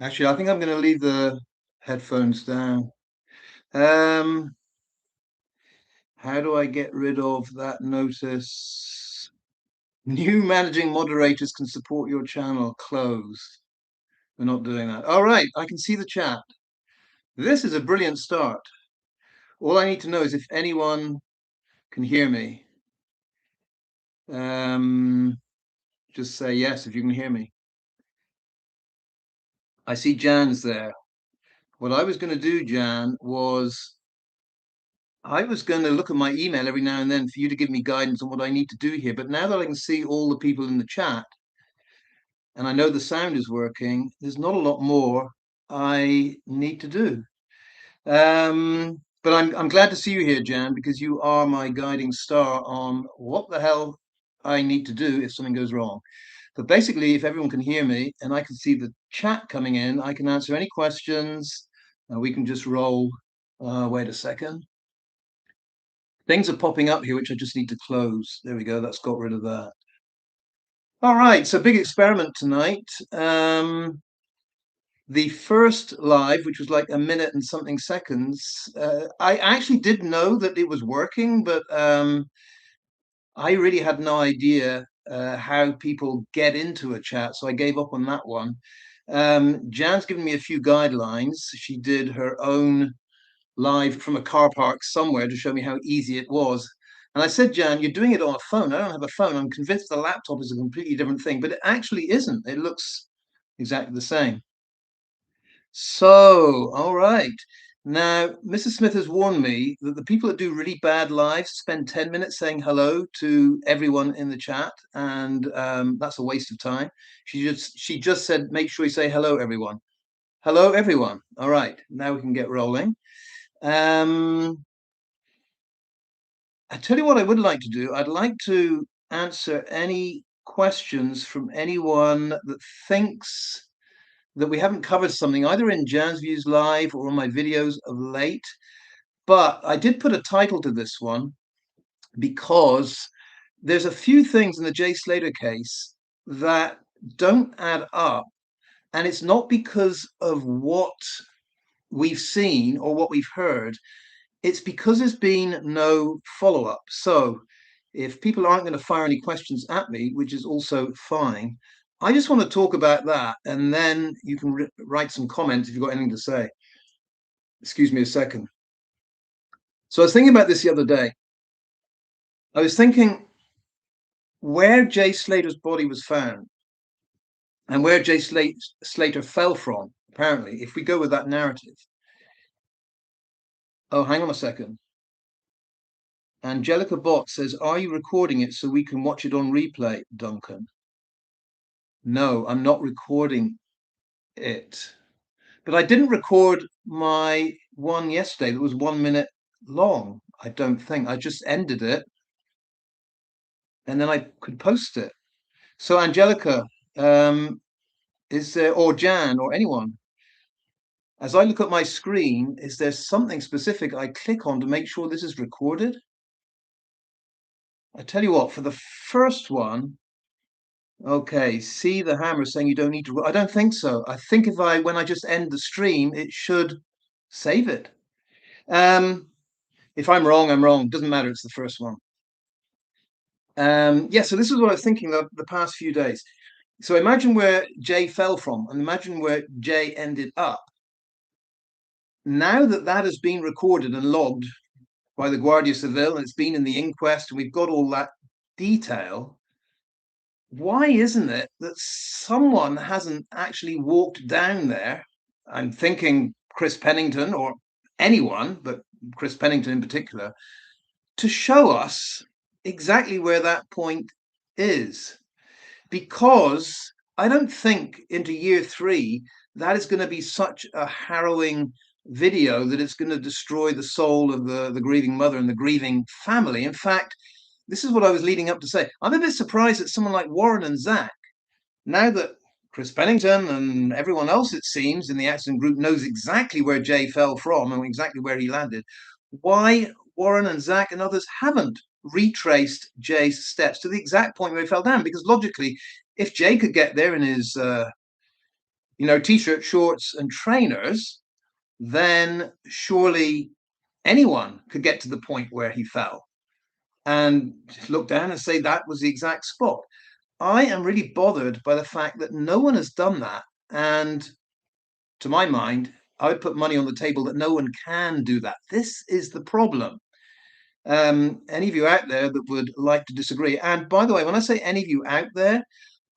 Actually, I think I'm going to leave the headphones down. Um, how do I get rid of that notice? New managing moderators can support your channel. Closed. We're not doing that. All right, I can see the chat. This is a brilliant start. All I need to know is if anyone can hear me. Um, just say yes if you can hear me. I see Jan's there. What I was going to do, Jan, was I was going to look at my email every now and then for you to give me guidance on what I need to do here. But now that I can see all the people in the chat and I know the sound is working, there's not a lot more I need to do. But I'm glad to see you here, Jan, because you are my guiding star on what the hell I need to do if something goes wrong. But basically, if everyone can hear me and I can see the chat coming in, I can answer any questions and we can just roll. Wait a second. Things are popping up here, which I just need to close. There we go. That's got rid of that. All right. So big experiment tonight. The first live, which was like a minute and something seconds, I actually did know that it was working, but I really had no idea how people get into a chat. So I gave up on that one. Jan's given me a few guidelines. She did her own live from a car park somewhere to show me how easy it was. And I said, Jan, you're doing it on a phone. I don't have a phone. I'm convinced the laptop is a completely different thing, but it actually isn't. It looks exactly the same. So, all right. Now, Mrs. Smith has warned me that the people that do really bad lives spend 10 minutes saying hello to everyone in the chat, and that's a waste of time. She just said, make sure you say hello, everyone. Hello, everyone. All right, now we can get rolling. I tell you what I would like to do. I'd like to answer any questions from anyone that thinks that we haven't covered something either in Jan's Views Live or on my videos of late. But I did put a title to this one because there's a few things in the Jay Slater case that don't add up. And it's not because of what we've seen or what we've heard. It's because there's been no follow-up. So if people aren't going to fire any questions at me, which is also fine, I just want to talk about that, and then you can write some comments if you've got anything to say. Excuse me a second. So I was thinking about this the other day. I was thinking where Jay Slater's body was found and where Jay Slater fell from, apparently, if we go with that narrative. Oh, hang on a second. Angelica Bott says, are you recording it so we can watch it on replay, Duncan? No, I'm not recording it. But I didn't record my one yesterday that was 1 minute long, I don't think. I just ended it and then I could post it. So Angelica, is there, or Jan, or anyone, as I look at my screen, is there something specific I click on to make sure this is recorded? I tell you what, for the first one, okay, see the hammer saying you don't need to. I don't think so. I think when I just end the stream, it should save it. If I'm wrong, I'm wrong. Doesn't matter. It's the first one. Yeah, so this is what I was thinking the past few days. So imagine where Jay fell from and imagine where Jay ended up. Now that that has been recorded and logged by the Guardia Civil and it's been in the inquest and we've got all that detail, why isn't it that someone hasn't actually walked down there? I'm thinking Chris Pennington or anyone, but Chris Pennington in particular, to show us exactly where that point is. Because I don't think into year 3 that is going to be such a harrowing video that it's going to destroy the soul of the grieving mother and the grieving family. In fact, this is what I was leading up to say. I'm a bit surprised that someone like Warren and Zach, now that Chris Pennington and everyone else, it seems, in the accident group knows exactly where Jay fell from and exactly where he landed, why Warren and Zach and others haven't retraced Jay's steps to the exact point where he fell down. Because logically, if Jay could get there in his t-shirt, shorts, and trainers, then surely anyone could get to the point where he fell and look down and say that was the exact spot. I am really bothered by the fact that no one has done that. And to my mind, I would put money on the table that no one can do that. This is the problem. Any of you out there that would like to disagree? And by the way, when I say any of you out there,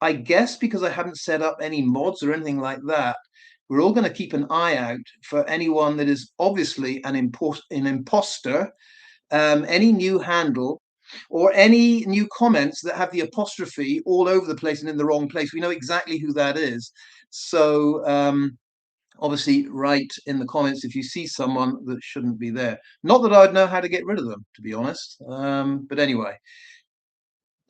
I guess because I haven't set up any mods or anything like that, we're all going to keep an eye out for anyone that is obviously an imposter, any new handle, or any new comments that have the apostrophe all over the place and in the wrong place. We know exactly who that is. So obviously write in the comments if you see someone that shouldn't be there. Not that I'd know how to get rid of them, to be honest. But anyway.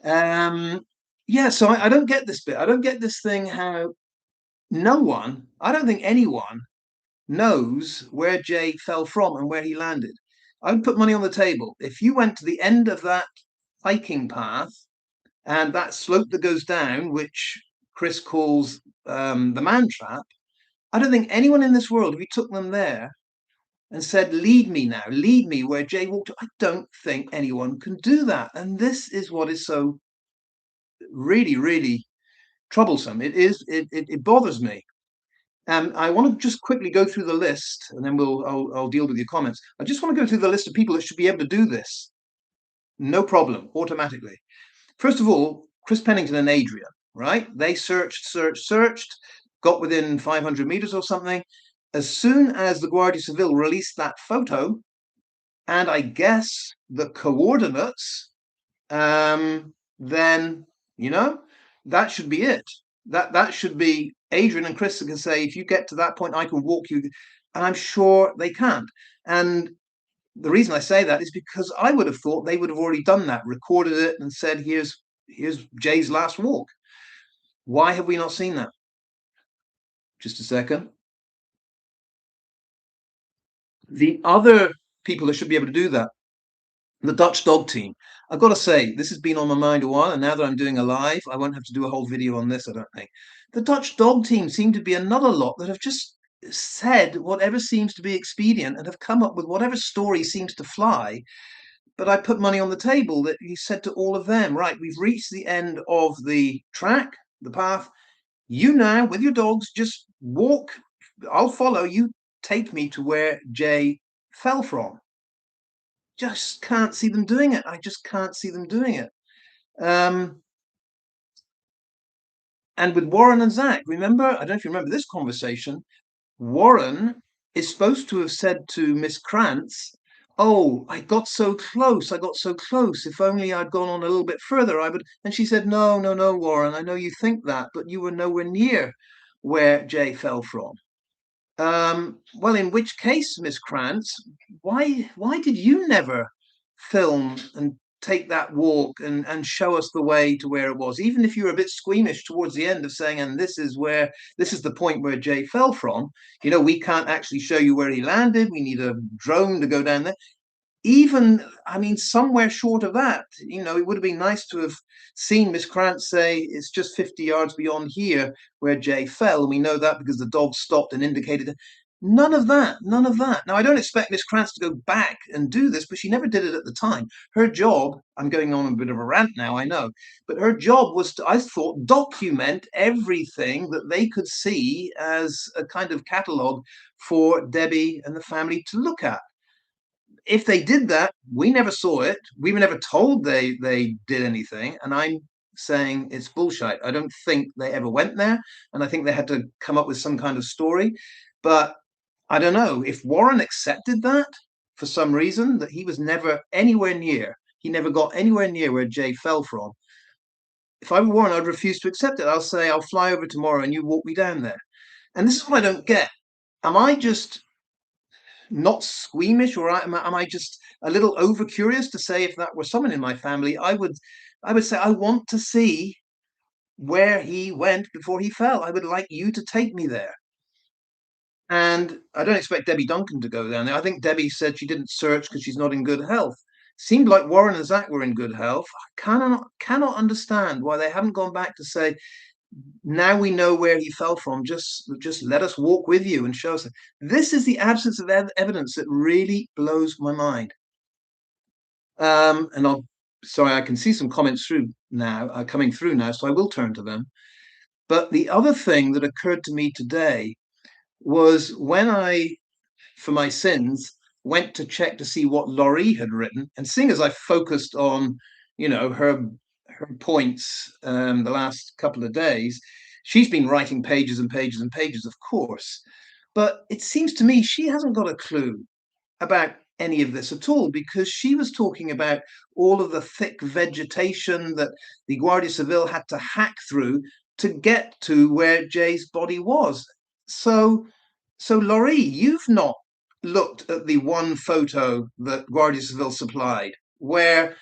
Yeah, so I don't get this bit. I don't get this thing how no one, I don't think anyone knows where Jay fell from and where he landed. I would put money on the table. If you went to the end of that hiking path and that slope that goes down, which Chris calls the man trap, I don't think anyone in this world, if you took them there and said, lead me now, lead me where Jay walked, I don't think anyone can do that. And this is what is so really, really troublesome. It bothers me. I want to just quickly go through the list, and then I'll deal with your comments. I just want to go through the list of people that should be able to do this, no problem, automatically. First of all, Chris Pennington and Adrian, right? They searched, got within 500 meters or something. As soon as the Guardia Civil released that photo, and I guess the coordinates, then that should be it. That should be Adrian and Chris can say, if you get to that point, I can walk you. And I'm sure they can't. And the reason I say that is because I would have thought they would have already done that, recorded it and said, here's Jay's last walk. Why have we not seen that? Just a second. The other people that should be able to do that, the Dutch dog team. I've got to say, this has been on my mind a while, and now that I'm doing a live, I won't have to do a whole video on this, I don't think. The Dutch dog team seem to be another lot that have just said whatever seems to be expedient and have come up with whatever story seems to fly. But I put money on the table that he said to all of them, right, we've reached the end of the track, the path. You now, with your dogs, just walk. I'll follow you. Take me to where Jay fell from. Just can't see them doing it. I just can't see them doing it. And with Warren and Zach, remember, I don't know if you remember this conversation, Warren is supposed to have said to Miss Krantz, oh, I got so close. I got so close. If only I'd gone on a little bit further, I would. And she said, no, no, no, Warren, I know you think that, but you were nowhere near where Jay fell from. Well, in which case, Miss Krantz, why did you never film and take that walk and show us the way to where it was, even if you were a bit squeamish towards the end of saying, and this is the point where Jay fell from. We can't actually show you where he landed. We need a drone to go down there. Even, I mean, somewhere short of that, it would have been nice to have seen Miss Krantz say it's just 50 yards beyond here where Jay fell. And we know that because the dog stopped and indicated it. None of that, none of that. Now, I don't expect Miss Krantz to go back and do this, but she never did it at the time. Her job, I'm going on a bit of a rant now, I know, but her job was to, I thought, document everything that they could see as a kind of catalogue for Debbie and the family to look at. If they did that, we never saw it. We were never told they did anything. And I'm saying it's bullshit. I don't think they ever went there. And I think they had to come up with some kind of story. But I don't know if Warren accepted that for some reason, that he was never anywhere near. He never got anywhere near where Jay fell from. If I were Warren, I'd refuse to accept it. I'll say, I'll fly over tomorrow and you walk me down there. And this is what I don't get. Am I just not squeamish, or am I just a little over curious to say if that were someone in my family, I would say I want to see where he went before he fell. I would like you to take me there. And I don't expect Debbie Duncan to go down there. I think Debbie said she didn't search because she's not in good health. Seemed like Warren and Zach were in good health. I cannot understand why they haven't gone back to say, now we know where he fell from. Just let us walk with you and show us. This is the absence of evidence that really blows my mind. And I'll sorry, I can see some comments through now, coming through now, so I will turn to them. But the other thing that occurred to me today was when I, for my sins, went to check to see what Laurie had written, and seeing as I focused on, her points the last couple of days, she's been writing pages and pages and pages, of course. But it seems to me she hasn't got a clue about any of this at all, because she was talking about all of the thick vegetation that the Guardia Civil had to hack through to get to where Jay's body was. So Laurie, you've not looked at the one photo that Guardia Civil supplied, where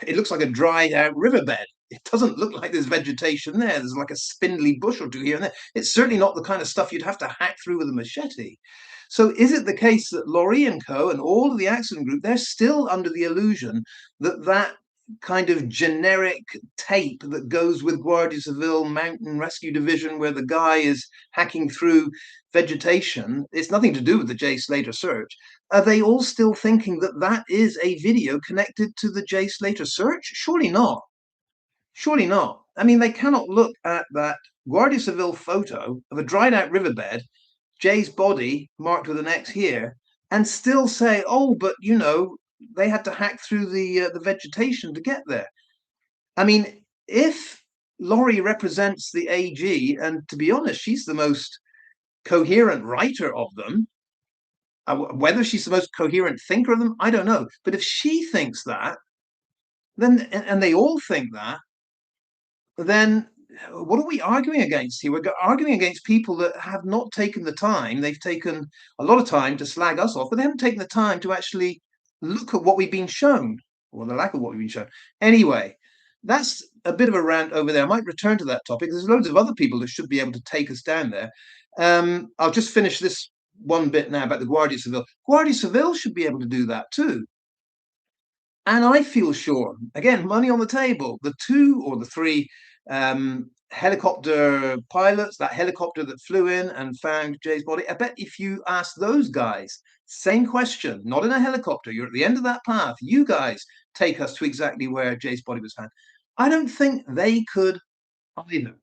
it looks like a dried out riverbed. It doesn't look like there's vegetation there. There's like a spindly bush or two here and there. It's certainly not the kind of stuff you'd have to hack through with a machete. So is it the case that Laurie and Co. and all of the accident group, they're still under the illusion that that kind of generic tape that goes with Guardia Civil Mountain Rescue Division, where the guy is hacking through vegetation, it's nothing to do with the Jay Slater search. Are they all still thinking that that is a video connected to the Jay Slater search? Surely not. Surely not. I mean, they cannot look at that Guardia Civil photo of a dried out riverbed, Jay's body marked with an X here, and still say, "Oh, but they had to hack through the vegetation to get there." I mean, if Laurie represents the AG, and to be honest, she's the most coherent writer of them. Whether she's the most coherent thinker of them, I don't know. But if she thinks that, then and they all think that, then what are we arguing against here? We're arguing against people that have not taken the time. They've taken a lot of time to slag us off, but they haven't taken the time to actually look at what we've been shown, or the lack of what we've been shown. Anyway, that's a bit of a rant over there. I might return to that topic. There's loads of other people that should be able to take us down there. I'll just finish this one bit now about the Guardia Civil. Guardia Civil should be able to do that too. And I feel sure, again, money on the table, the two or the three helicopter pilots, that helicopter that flew in and found Jay's body, I bet if you ask those guys, same question, not in a helicopter, you're at the end of that path, you guys take us to exactly where Jay's body was found. I don't think they could either.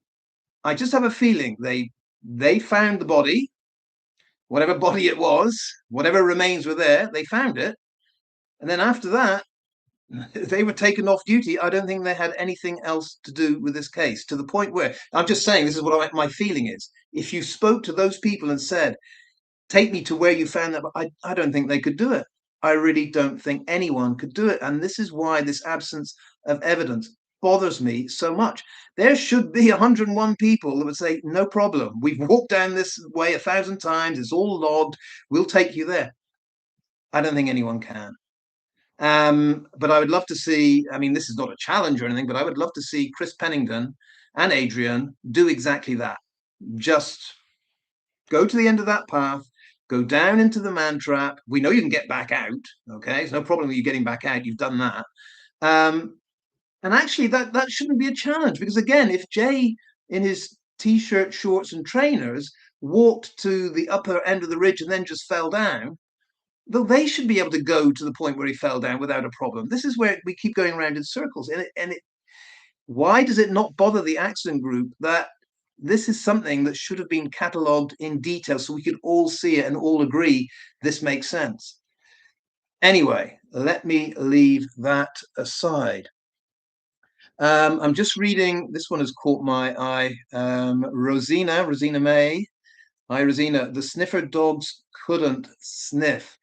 I just have a feeling they found the body, whatever body it was, whatever remains were there, they found it. And then after that, they were taken off duty. I don't think they had anything else to do with this case, to the point where I'm just saying this is what my feeling is. If you spoke to those people and said, take me to where you found that, I don't think they could do it. I really don't think anyone could do it. And this is why this absence of evidence bothers me so much. There should be 101 people that would say, no problem. We've walked down this way 1,000 times. It's all logged. We'll take you there. I don't think anyone can. But I would love to see, I mean, this is not a challenge or anything, but I would love to see Chris Pennington and Adrian do exactly that. Just go to the end of that path, go down into the man trap. We know you can get back out. Okay. There's no problem with you getting back out. You've done that. And actually, that shouldn't be a challenge, because again, if Jay in his t-shirt, shorts, and trainers walked to the upper end of the ridge and then just fell down, though they should be able to go to the point where he fell down without a problem. This is where we keep going around in circles. Why does it not bother the accident group that this is something that should have been catalogued in detail so we could all see it and all agree this makes sense? Anyway, let me leave that aside. I'm just reading, this one has caught my eye. Rosina May. Hi, Rosina. The sniffer dogs couldn't sniff.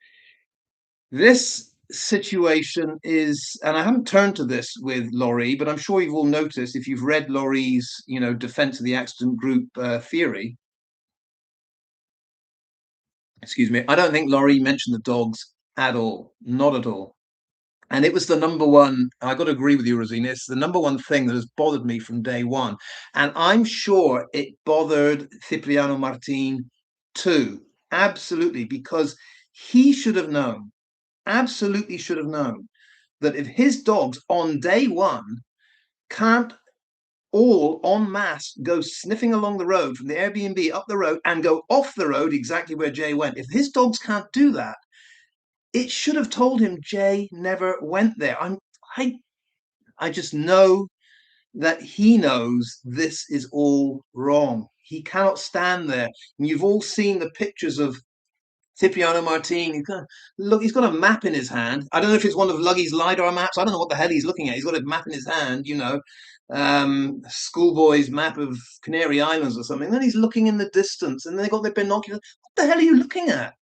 This situation is, and I haven't turned to this with Laurie, but I'm sure you've all noticed if you've read Laurie's, defense of the accident group theory. Excuse me. I don't think Laurie mentioned the dogs at all, not at all. And it was the number one, I got to agree with you, Rosina, it's the number one thing that has bothered me from day one. And I'm sure it bothered Cipriano Martin too. Absolutely, because he should have known, absolutely should have known, that if his dogs on day one can't all en masse go sniffing along the road from the Airbnb up the road and go off the road exactly where Jay went. If his dogs can't do that, it should have told him Jay never went there. I I just know that he knows this is all wrong. He cannot stand there. And you've all seen the pictures of Cipriano Martin. Look, he's got a map in his hand. I don't know if it's one of Luggy's LiDAR maps. I don't know what the hell he's looking at. He's got a map in his hand, schoolboy's map of Canary Islands or something. Then he's looking in the distance and they've got their binoculars. What the hell are you looking at?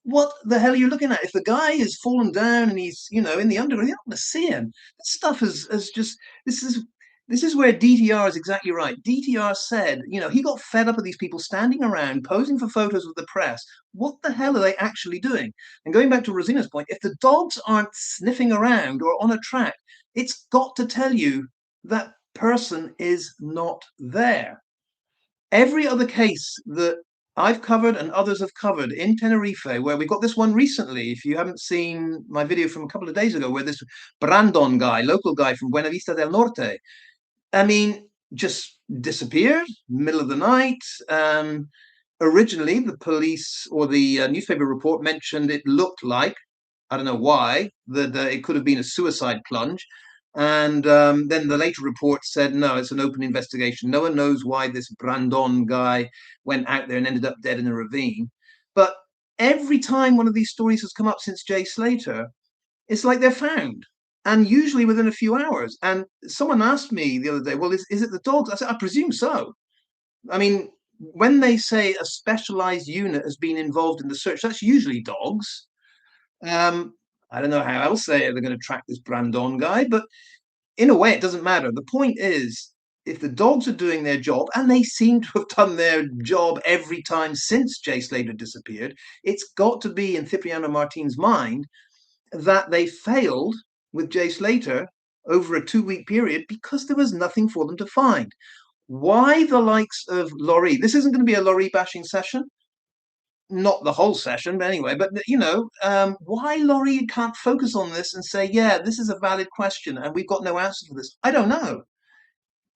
What the hell are you looking at? If the guy is fallen down and he's, in the underground, you're not going to see him. This stuff is just, this is this is where DTR is exactly right. DTR said, he got fed up of these people standing around posing for photos with the press. What the hell are they actually doing? And going back to Rosina's point, if the dogs aren't sniffing around or on a track, it's got to tell you that person is not there. Every other case that I've covered and others have covered in Tenerife, where we got this one recently, if you haven't seen my video from a couple of days ago, where this Brandon guy, local guy from Buenavista del Norte, I mean, just disappeared, middle of the night. Originally, the police or the newspaper report mentioned it looked like, I don't know why, that it could have been a suicide plunge. And then the later report said, no, it's an open investigation. No one knows why this Brandon guy went out there and ended up dead in a ravine. But every time one of these stories has come up since Jay Slater, it's like they're found. And usually within a few hours. And someone asked me the other day, well, is it the dogs? I said, I presume so. I mean, when they say a specialized unit has been involved in the search, that's usually dogs. Um, I don't know how else they're going to track this Brandon guy, but in a way, it doesn't matter. The point is, if the dogs are doing their job, and they seem to have done their job every time since Jay Slater disappeared, it's got to be in Cipriano Martin's mind that they failed with Jay Slater over a 2-week period because there was nothing for them to find. Why the likes of Laurie? This isn't going to be a Laurie bashing session, not the whole session, but anyway. But why Laurie can't focus on this and say, yeah, this is a valid question, and we've got no answer for this? I don't know.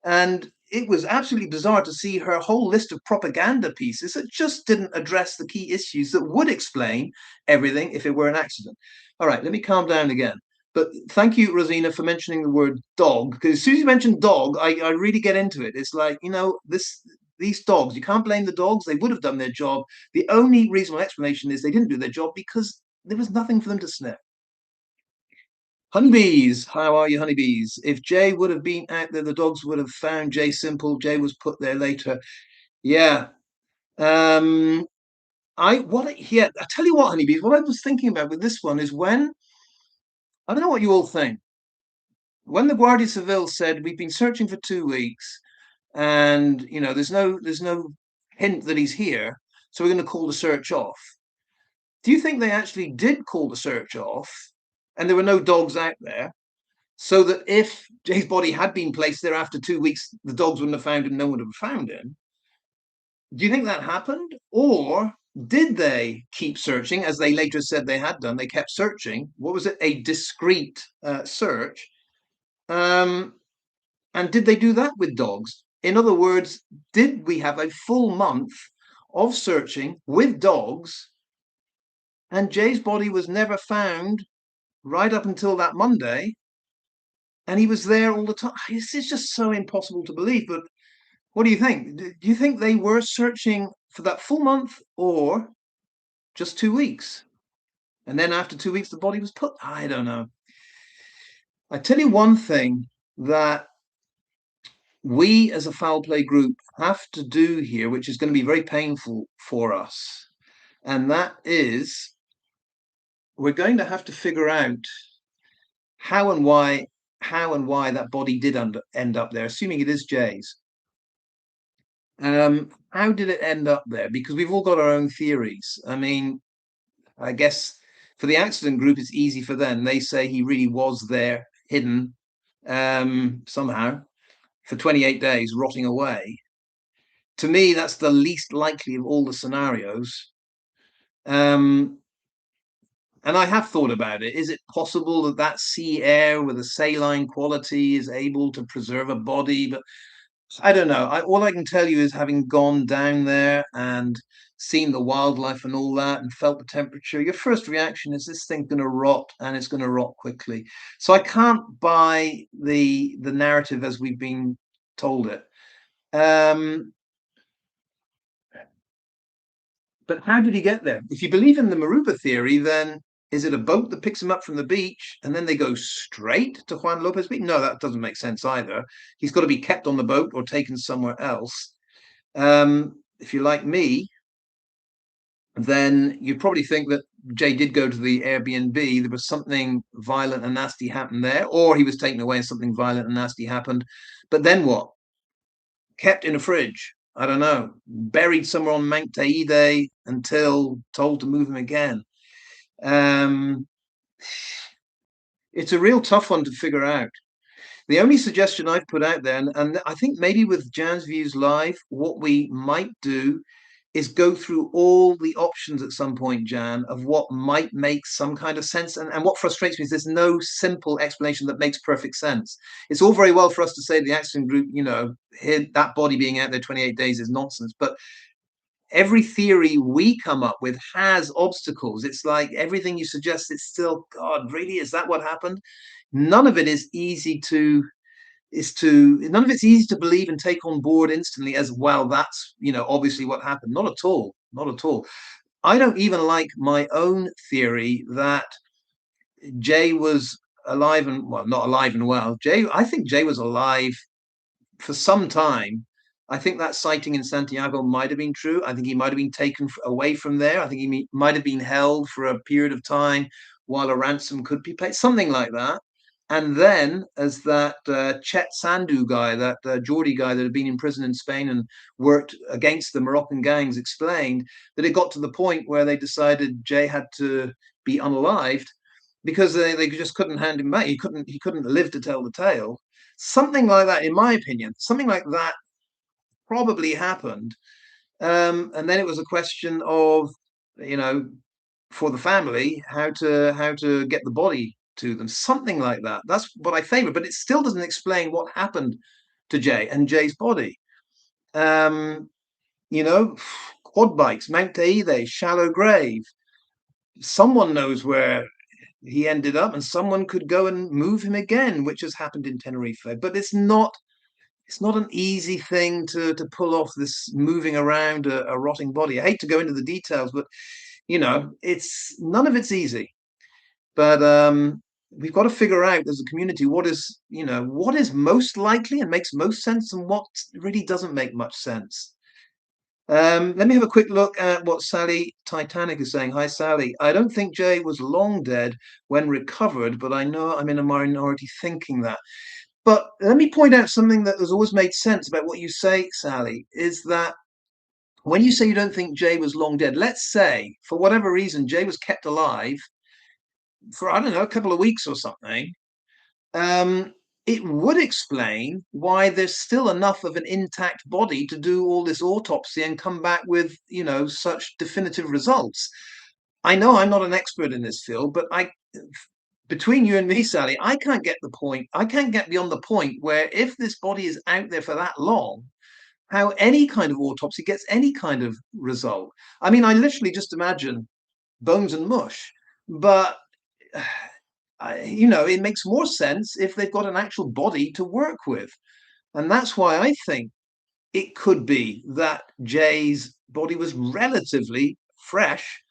And it was absolutely bizarre to see her whole list of propaganda pieces that just didn't address the key issues that would explain everything if it were an accident. All right, let me calm down again. But thank you, Rosina, for mentioning the word dog, because as soon as you mention dog, I really get into it. It's like, these dogs, you can't blame the dogs. They would have done their job. The only reasonable explanation is they didn't do their job because there was nothing for them to sniff. Honeybees, how are you, honeybees? If Jay would have been out there, the dogs would have found Jay Simple. Jay was put there later. Yeah. Um, I tell you what, honeybees, what I was thinking about with this one is when, I don't know what you all think. When the Guardia Civil said we've been searching for 2 weeks and there's no hint that he's here, so we're going to call the search off. Do you think they actually did call the search off and there were no dogs out there? So that if Jay's body had been placed there after 2 weeks, the dogs wouldn't have found him, no one would have found him. Do you think that happened? Or did they keep searching, as they later said they had done? They kept searching. What was it? A discreet search. And did they do that with dogs? In other words, did we have a full month of searching with dogs and Jay's body was never found right up until that Monday? And he was there all the time. It's just so impossible to believe. But what do you think? Do you think they were searching for that full month or just 2 weeks? And then after 2 weeks, the body was put? I don't know. I tell you one thing that we as a foul play group have to do here, which is going to be very painful for us. And that is, we're going to have to figure out how and why that body did end up there, assuming it is Jay's. How did it end up there? Because we've all got our own theories. I mean, I guess for the accident group, it's easy for them. They say he really was there, hidden somehow for 28 days, rotting away. To me, that's the least likely of all the scenarios. And I have thought about it. Is it possible that sea air with a saline quality is able to preserve a body? But I don't know. All I can tell you is having gone down there and seen the wildlife and all that and felt the temperature, your first reaction is this thing's going to rot and it's going to rot quickly. So I can't buy the narrative as we've been told it. Um, but how did he get there? If you believe in the Maruba theory, then is it a boat that picks him up from the beach and then they go straight to Juan Lopez Beach? No, that doesn't make sense either. He's got to be kept on the boat or taken somewhere else. If you're like me, then you'd probably think that Jay did go to the Airbnb. There was something violent and nasty happened there, or he was taken away and something violent and nasty happened. But then what? Kept in a fridge. I don't know. Buried somewhere on Mount Taide until told to move him again. Um, it's a real tough one to figure out. The only suggestion I've put out there, and I think maybe with Jan's Views Live, what we might do is go through all the options at some point, Jan, of what might make some kind of sense. And what frustrates me is there's no simple explanation that makes perfect sense. It's all very well for us to say the accident group, here, that body being out there 28 days is nonsense. But every theory we come up with has obstacles. It's like everything you suggest, it's still, God, really? Is that what happened? None of it is easy to none of it's easy to believe and take on board instantly as well. That's obviously what happened. Not at all. Not at all. I don't even like my own theory that Jay was alive and well, not alive and well. I think Jay was alive for some time. I think that sighting in Santiago might have been true. I think he might have been taken away from there. I think he might have been held for a period of time while a ransom could be paid, something like that. And then, as that Chet Sandu guy, that Geordie guy that had been in prison in Spain and worked against the Moroccan gangs, explained that it got to the point where they decided Jay had to be unalived because they just couldn't hand him back. He couldn't live to tell the tale. Something like that, in my opinion, something like that probably happened. And then it was a question of, you know, for the family, how to get the body to them, something like that. That's what I favor, but it still doesn't explain what happened to Jay and Jay's body. Um, you know, quad bikes, Mount Teide, shallow grave. Someone knows where he ended up, and someone could go and move him again, which has happened in Tenerife. But it's not an easy thing to pull off, this moving around a rotting body. I hate to go into the details, but it's none of it's easy. But we've got to figure out as a community what is most likely and makes most sense, and what really doesn't make much sense. Let me have a quick look at what Sally Titanic is saying. Hi, Sally. I don't think Jay was long dead when recovered, but I know I'm in a minority thinking that. But let me point out something that has always made sense about what you say, Sally, is that when you say you don't think Jay was long dead, let's say for whatever reason Jay was kept alive for, I don't know, a couple of weeks or something. Um, it would explain why there's still enough of an intact body to do all this autopsy and come back with, such definitive results. I know I'm not an expert in this field, but between you and me, Sally, I can't get the point. I can't get beyond the point where if this body is out there for that long, how any kind of autopsy gets any kind of result. I mean, I literally just imagine bones and mush, but it makes more sense if they've got an actual body to work with. And that's why I think it could be that Jay's body was relatively fresh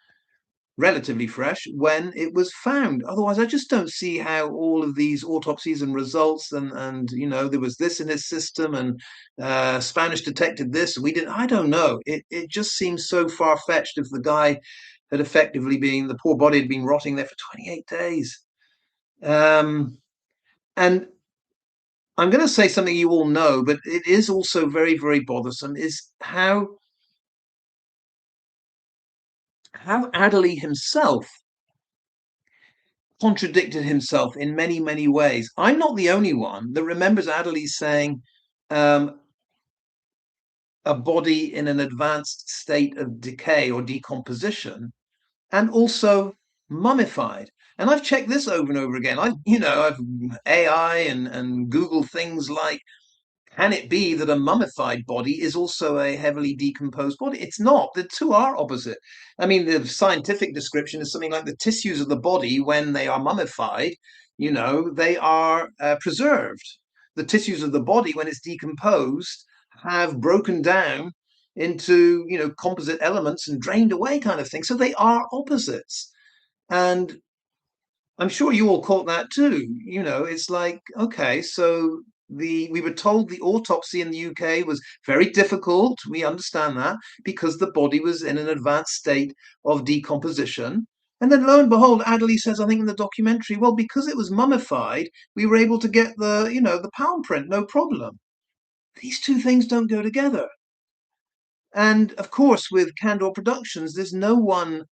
when it was found. Otherwise, I just don't see how all of these autopsies and results and there was this in his system and Spanish detected this and we didn't. I don't know. It just seems so far fetched if the guy had effectively been the poor body had been rotting there for 28 days. Um, and I'm going to say something you all know, but it is also very, very bothersome. Is how Adderley himself contradicted himself in many, many ways. I'm not the only one that remembers Adderley saying um, a body in an advanced state of decay or decomposition, and also mummified. And I've checked this over and over again. I've AI and Google things like Can it be that a mummified body is also a heavily decomposed body? It's not. The two are opposite. I mean, the scientific description is something like the tissues of the body, when they are mummified, they are preserved. The tissues of the body, when it's decomposed, have broken down into, composite elements and drained away, kind of thing. So they are opposites. And I'm sure you all caught that too. It's like, okay, so we were told the autopsy in the UK was very difficult. We understand that because the body was in an advanced state of decomposition. And then lo and behold, Adderley says, I think in the documentary, well, because it was mummified, we were able to get the palm print, no problem. These two things don't go together. And of course, with Candor Productions, there's no one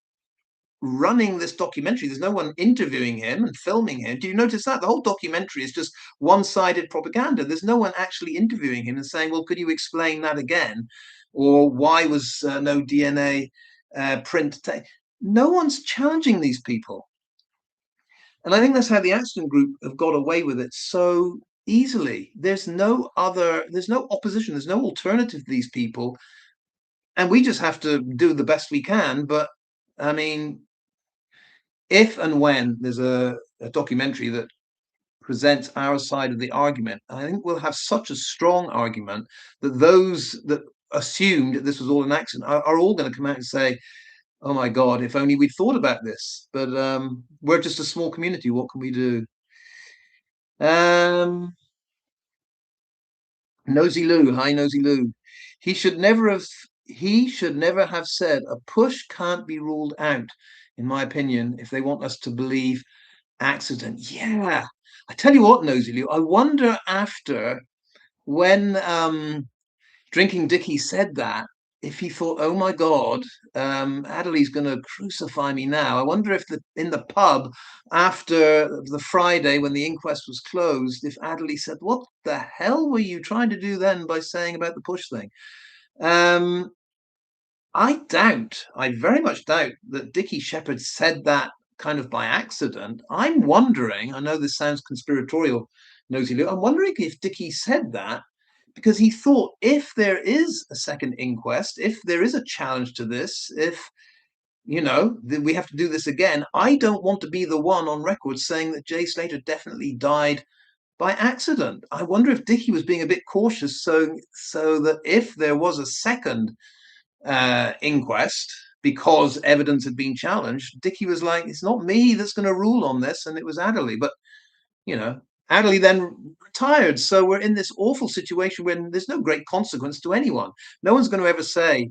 running this documentary. There's no one interviewing him and filming him. Do you notice that? The whole documentary is just one-sided propaganda. There's no one actually interviewing him and saying, well, could you explain that again? Or why was no DNA print? No one's challenging these people. And I think that's how the accident group have got away with it so easily. There's no opposition, there's no alternative to these people. And we just have to do the best we can. But I mean, if and when there's a documentary that presents our side of the argument, I think we'll have such a strong argument that those that assumed that this was all an accident are all going to come out and say, oh my God, if only we'd thought about this. But we're just a small community. What can we do? Um, Nosy Lou, hi Nosy Lou. He should never have he should never have said a push can't be ruled out, in my opinion, if they want us to believe accident. Yeah. I tell you what, Nosy Lou, I wonder after when Drinking Dicky said that, if he thought, oh my God, Adderley's going to crucify me now. I wonder if in the pub after the Friday when the inquest was closed, if Adderley said, what the hell were you trying to do then by saying about the push thing? Um, I very much doubt that Dickie Shepherd said that kind of by accident. I'm wondering, I know this sounds conspiratorial, Nosy Lou, I'm wondering if Dickie said that because he thought if there is a second inquest, if there is a challenge to this, if, we have to do this again, I don't want to be the one on record saying that Jay Slater definitely died by accident. I wonder if Dickie was being a bit cautious so that if there was a second inquest because evidence had been challenged, Dickie was like, it's not me that's going to rule on this, and it was Adderley. But Adderley then retired, so we're in this awful situation when there's no great consequence to anyone. No one's going to ever say,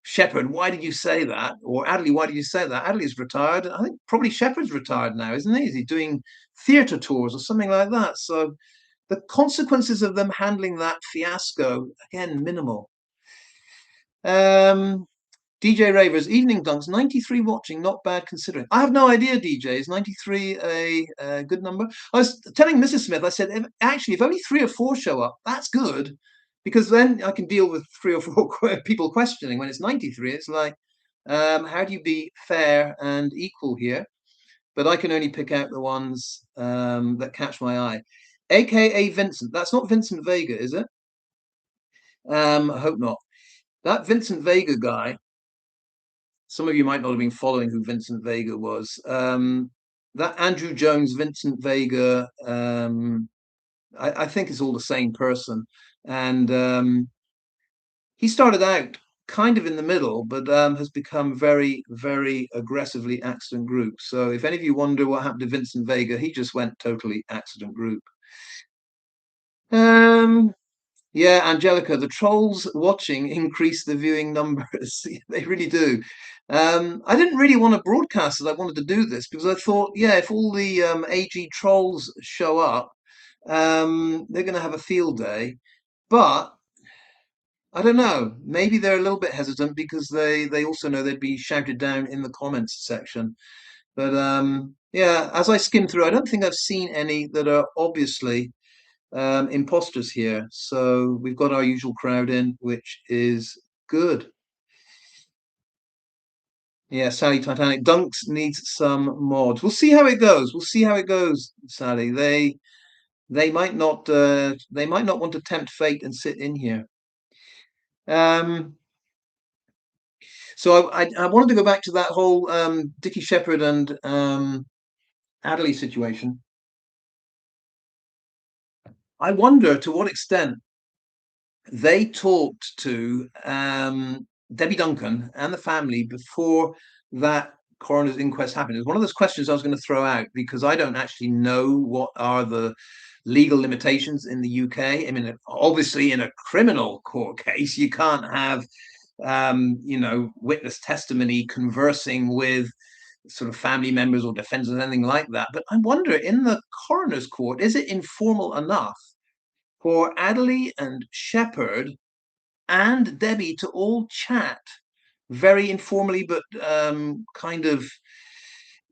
Shepherd, why did you say that? Or Adderley, why did you say that? Adderley's retired. I think probably Shepherd's retired now, isn't he? Is he doing theatre tours or something like that? So the consequences of them handling that fiasco, again, minimal. DJ Ravers, evening dunks, 93 watching, not bad considering. I have no idea, DJ. Is 93 a good number? I was telling Mrs. Smith, I said, actually, if only 3 or 4 show up, that's good. Because then I can deal with 3 or 4 people questioning. When it's 93, it's like, how do you be fair and equal here? But I can only pick out the ones that catch my eye. AKA Vincent. That's not Vincent Vega, is it? I hope not. That Vincent Vega guy, some of you might not have been following who Vincent Vega was. That Andrew Jones, Vincent Vega, I think it's all the same person. And he started out kind of in the middle, but has become very, very aggressively accident group. So if any of you wonder what happened to Vincent Vega, he just went totally accident group. Yeah, Angelica, the trolls watching increase the viewing numbers. They really do. I didn't really want to broadcast it. I wanted to do this because I thought, yeah, if all the AG trolls show up, they're going to have a field day. But I don't know. Maybe they're a little bit hesitant because they also know they'd be shouted down in the comments section. But yeah, as I skim through, I don't think I've seen any that are obviously imposters here. So we've got our usual crowd in, which is good. Yeah, Sally Titanic. Dunks needs some mods. We'll see how it goes. We'll see how it goes, Sally. they might not want to tempt fate and sit in here. Um, so I wanted to go back to that whole Dickie Shepherd and Adderley situation. I wonder to what extent they talked to Debbie Duncan and the family before that coroner's inquest happened. It's one of those questions I was going to throw out because I don't actually know what are the legal limitations in the UK. I mean, obviously, in a criminal court case, you can't have, witness testimony conversing with sort of family members or defendants or anything like that. But I wonder, in the coroner's court, is it informal enough for Adderley and Shepherd and Debbie to all chat very informally, but kind of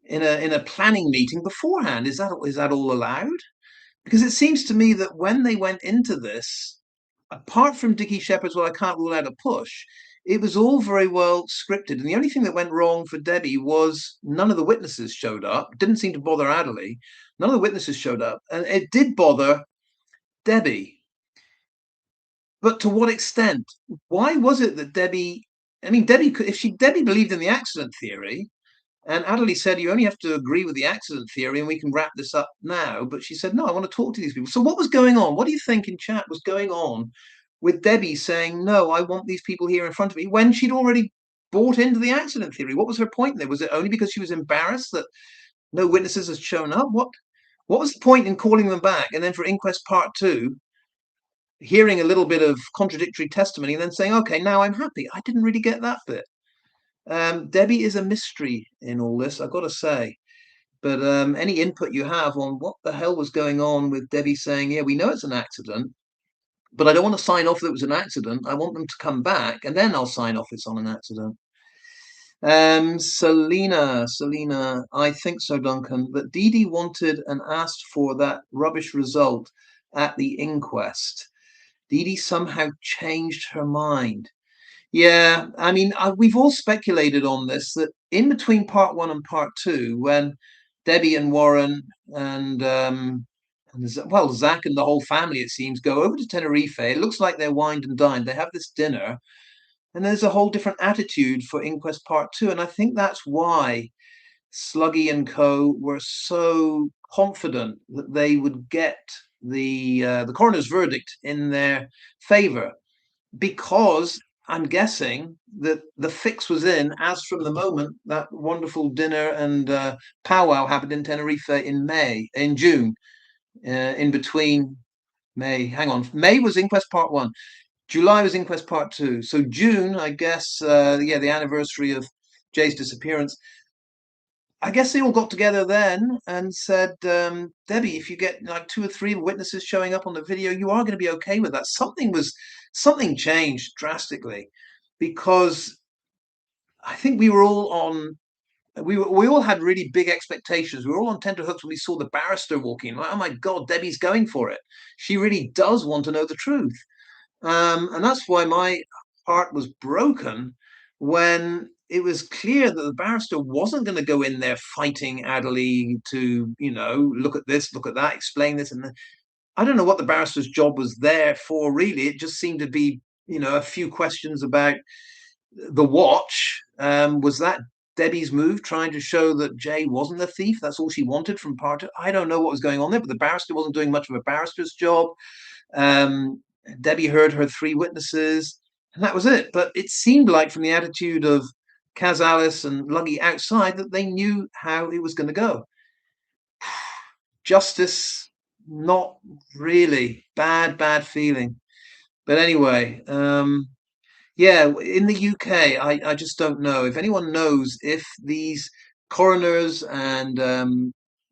in a planning meeting beforehand? Is that all allowed? Because it seems to me that when they went into this, apart from Dickie Shepherd's, well, I can't rule out a push. It was all very well scripted, and the only thing that went wrong for Debbie was none of the witnesses showed up. Didn't seem to bother Adderley. None of the witnesses showed up, and it did bother Debbie. But to what extent? Why was it that Debbie? I mean, Debbie believed in the accident theory, and Adderley said you only have to agree with the accident theory, and we can wrap this up now. But she said no, I want to talk to these people. So what was going on? What do you think in chat was going on with Debbie saying no? I want these people here in front of me when she'd already bought into the accident theory. What was her point there? Was it only because she was embarrassed that no witnesses had shown up? What was the point in calling them back and then for inquest part two? Hearing a little bit of contradictory testimony and then saying, okay, now I'm happy. I didn't really get that bit. Debbie is a mystery in all this, I've got to say. But any input you have on what the hell was going on with Debbie saying, yeah, we know it's an accident, but I don't want to sign off that it was an accident. I want them to come back and then I'll sign off it's on an accident. Selena, I think so, Duncan, that Dee Dee wanted and asked for that rubbish result at the inquest. Dee Dee somehow changed her mind. Yeah, I mean, we've all speculated on this that in between part one and part two, when Debbie and Warren and Zach and the whole family, it seems, go over to Tenerife. It looks like they're wined and dined. They have this dinner, and there's a whole different attitude for Inquest Part Two. And I think that's why Sluggy and Co. were so confident that they would get the coroner's verdict in their favor, because I'm guessing that the fix was in as from the moment that wonderful dinner and powwow happened in Tenerife in June, in between May. Hang on, May was Inquest Part One, July was Inquest Part Two. So June, I guess, yeah, the anniversary of Jay's disappearance. I guess they all got together then and said, Debbie, if you get like two or three witnesses showing up on the video, you are going to be okay with that. Something changed drastically, because I think we all had really big expectations. We were all on tenterhooks when we saw the barrister walking. Like, oh my God, Debbie's going for it. She really does want to know the truth. And that's why my heart was broken when it was clear that the barrister wasn't going to go in there fighting Adderley to, look at this, look at that, explain this. And I don't know what the barrister's job was there for, really. It just seemed to be, a few questions about the watch. Was that Debbie's move, trying to show that Jay wasn't the thief? That's all she wanted from part two. I don't know what was going on there, but the barrister wasn't doing much of a barrister's job. Debbie heard her three witnesses, and that was it. But it seemed like, from the attitude of Kaz Alice and Luggy outside, that they knew how it was going to go. Justice, not really. Bad feeling. But anyway, yeah, in the UK, I just don't know. If anyone knows if these coroners and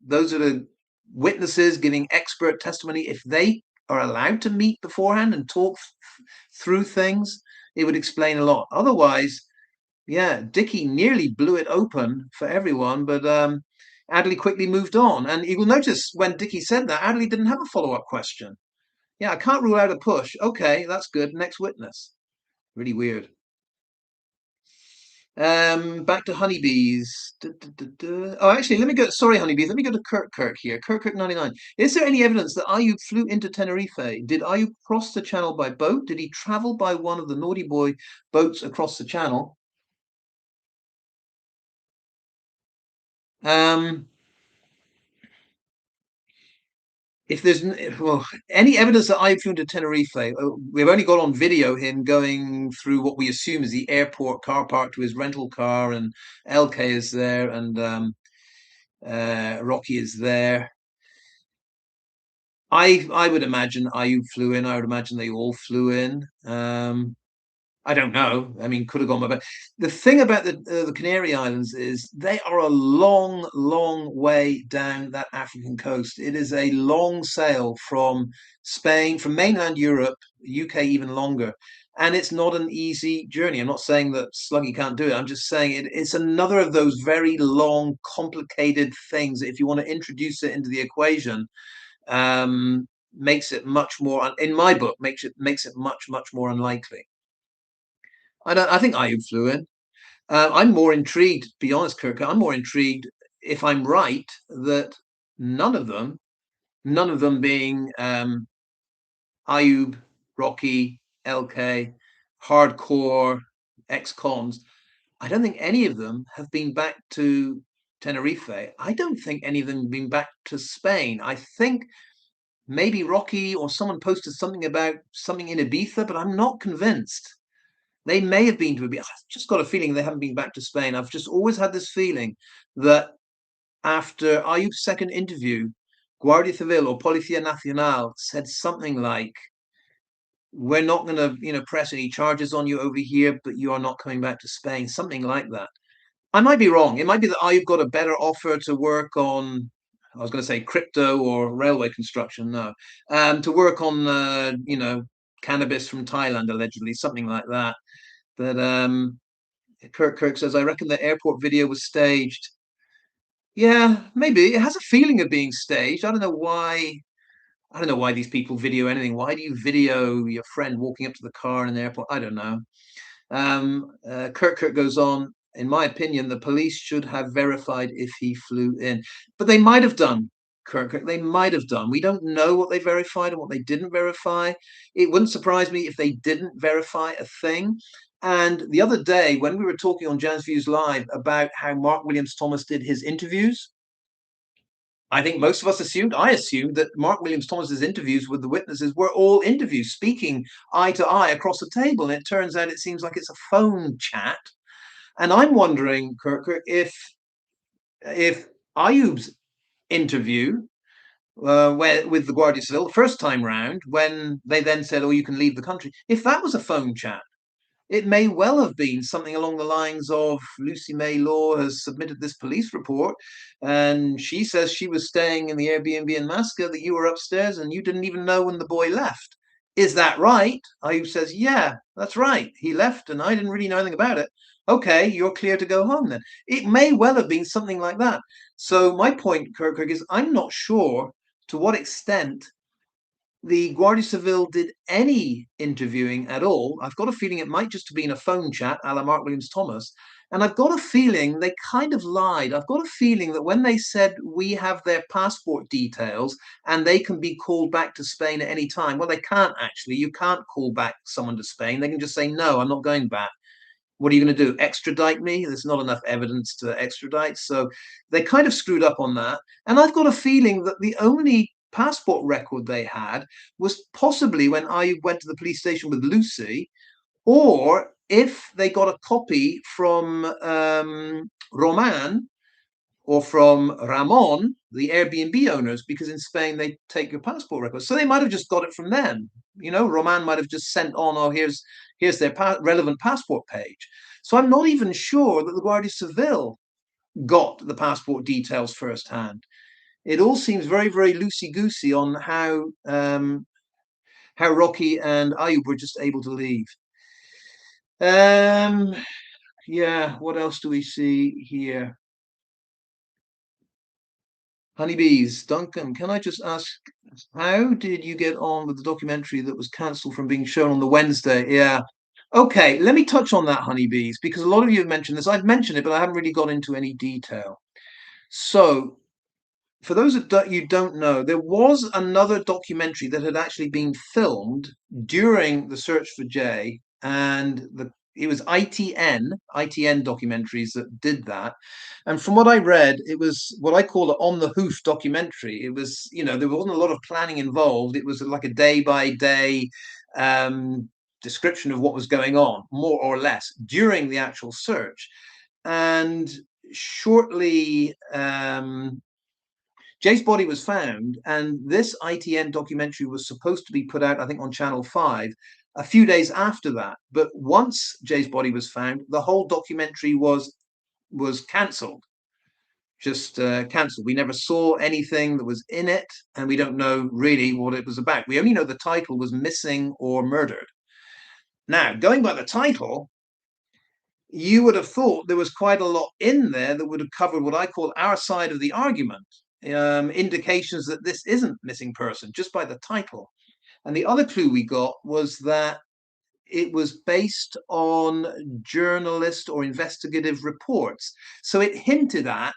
those are the witnesses giving expert testimony, if they are allowed to meet beforehand and talk through things, it would explain a lot. Otherwise, yeah, Dickie nearly blew it open for everyone, but Adderley quickly moved on. And you will notice when Dickie said that, Adderley didn't have a follow-up question. Yeah, I can't rule out a push. Okay, that's good. Next witness. Really weird. Back to honeybees. Oh, actually, let me go. Sorry, honeybees. Let me go to Kirk here. Kirk 99. Is there any evidence that Ayub flew into Tenerife? Did Ayub cross the channel by boat? Did he travel by one of the naughty boy boats across the channel? Um, if there's well, any evidence that Ayub flew into Tenerife, we've only got on video him going through what we assume is the airport car park to his rental car, and LK is there, and Rocky is there. I would imagine Ayub flew in. I would imagine they all flew in. I don't know. I mean, could have gone by boat. The thing about the Canary Islands is they are a long, long way down that African coast. It is a long sail from Spain, from mainland Europe, UK even longer. And it's not an easy journey. I'm not saying that Sluggy can't do it. I'm just saying it's another of those very long, complicated things that if you want to introduce it into the equation, makes it much more, in my book, makes it much more unlikely. I think Ayub flew in. I'm more intrigued, to be honest, Kirk. I'm more intrigued if I'm right that none of them, none of them being Ayub, Rocky, LK, hardcore ex-cons, I don't think any of them have been back to Tenerife. I don't think any of them have been back to Spain. I think maybe Rocky or someone posted something about something in Ibiza, but I'm not convinced. They may have been to Ibiza. I've just got a feeling they haven't been back to Spain. I've just always had this feeling that after Ayub's second interview, Guardia Civil or Policía Nacional said something like, "We're not going to, press any charges on you over here, but you are not coming back to Spain." Something like that. I might be wrong. It might be that I've got a better offer to work on. I was going to say crypto or railway construction. No, to work on, cannabis from Thailand, allegedly, something like that. But Kirk says, I reckon the airport video was staged. Yeah, maybe it has a feeling of being staged. I don't know why. I don't know why these people video anything. Why do you video your friend walking up to the car in an airport? I don't know. Kirk goes on. In my opinion, the police should have verified if he flew in, but they might have done. Kirk, they might have done. We don't know what they verified and what they didn't verify. It wouldn't surprise me if they didn't verify a thing. And the other day, when we were talking on Jazz Views Live about how Mark Williams Thomas did his interviews, I think most of us I assumed that Mark Williams Thomas's interviews with the witnesses were all interviews, speaking eye to eye across a table. And it turns out it seems like it's a phone chat. And I'm wondering, Kirk, if Ayub's interview with the Guardia Civil the first time round, when they then said, "Oh, you can leave the country," if that was a phone chat, it may well have been something along the lines of Lucy May Law has submitted this police report, and she says she was staying in the Airbnb in Masca, that you were upstairs and you didn't even know when the boy left. Is that right? Ayub says, yeah, that's right. He left and I didn't really know anything about it. Okay, you're clear to go home then. It may well have been something like that. So my point, Kirk, is I'm not sure to what extent the Guardia Civil did any interviewing at all. I've got a feeling it might just have been a phone chat a la Mark Williams Thomas. And I've got a feeling they kind of lied. I've got a feeling that when they said we have their passport details and they can be called back to Spain at any time, well, they can't actually. You can't call back someone to Spain. They can just say, no, I'm not going back. What are you going to do? Extradite me? There's not enough evidence to extradite. So they kind of screwed up on that. And I've got a feeling that the only passport record they had was possibly when I went to the police station with Lucy, or if they got a copy from Roman or from Ramon, the Airbnb owners, because in Spain they take your passport records. So they might have just got it from them. Roman might have just sent on, oh, here's their relevant passport page. So I'm not even sure that the Guardia Civil got the passport details firsthand. It all seems very, very loosey goosey on how Rocky and Ayub were just able to leave. Yeah, what else do we see here? Honeybees, Duncan, can I just ask, how did you get on with the documentary that was cancelled from being shown on the Wednesday? Yeah, Okay, let me touch on that, honeybees, because a lot of you have mentioned this. I've mentioned it, but I haven't really got into any detail. So, for those that you don't know, there was another documentary that had actually been filmed during the search for Jay, and it was ITN documentaries that did that. And from what I read, it was what I call an on the hoof documentary. It was, there wasn't a lot of planning involved. It was like a day by day description of what was going on, more or less, during the actual search. And shortly, Jay's body was found, and this ITN documentary was supposed to be put out, I think, on Channel 5 a few days after that. But once Jay's body was found, the whole documentary was cancelled, just cancelled. We never saw anything that was in it, and we don't know really what it was about. We only know the title was Missing or Murdered. Now, going by the title, you would have thought there was quite a lot in there that would have covered what I call our side of the argument, indications that this isn't missing person just by the title. And the other clue we got was that it was based on journalist or investigative reports. So it hinted at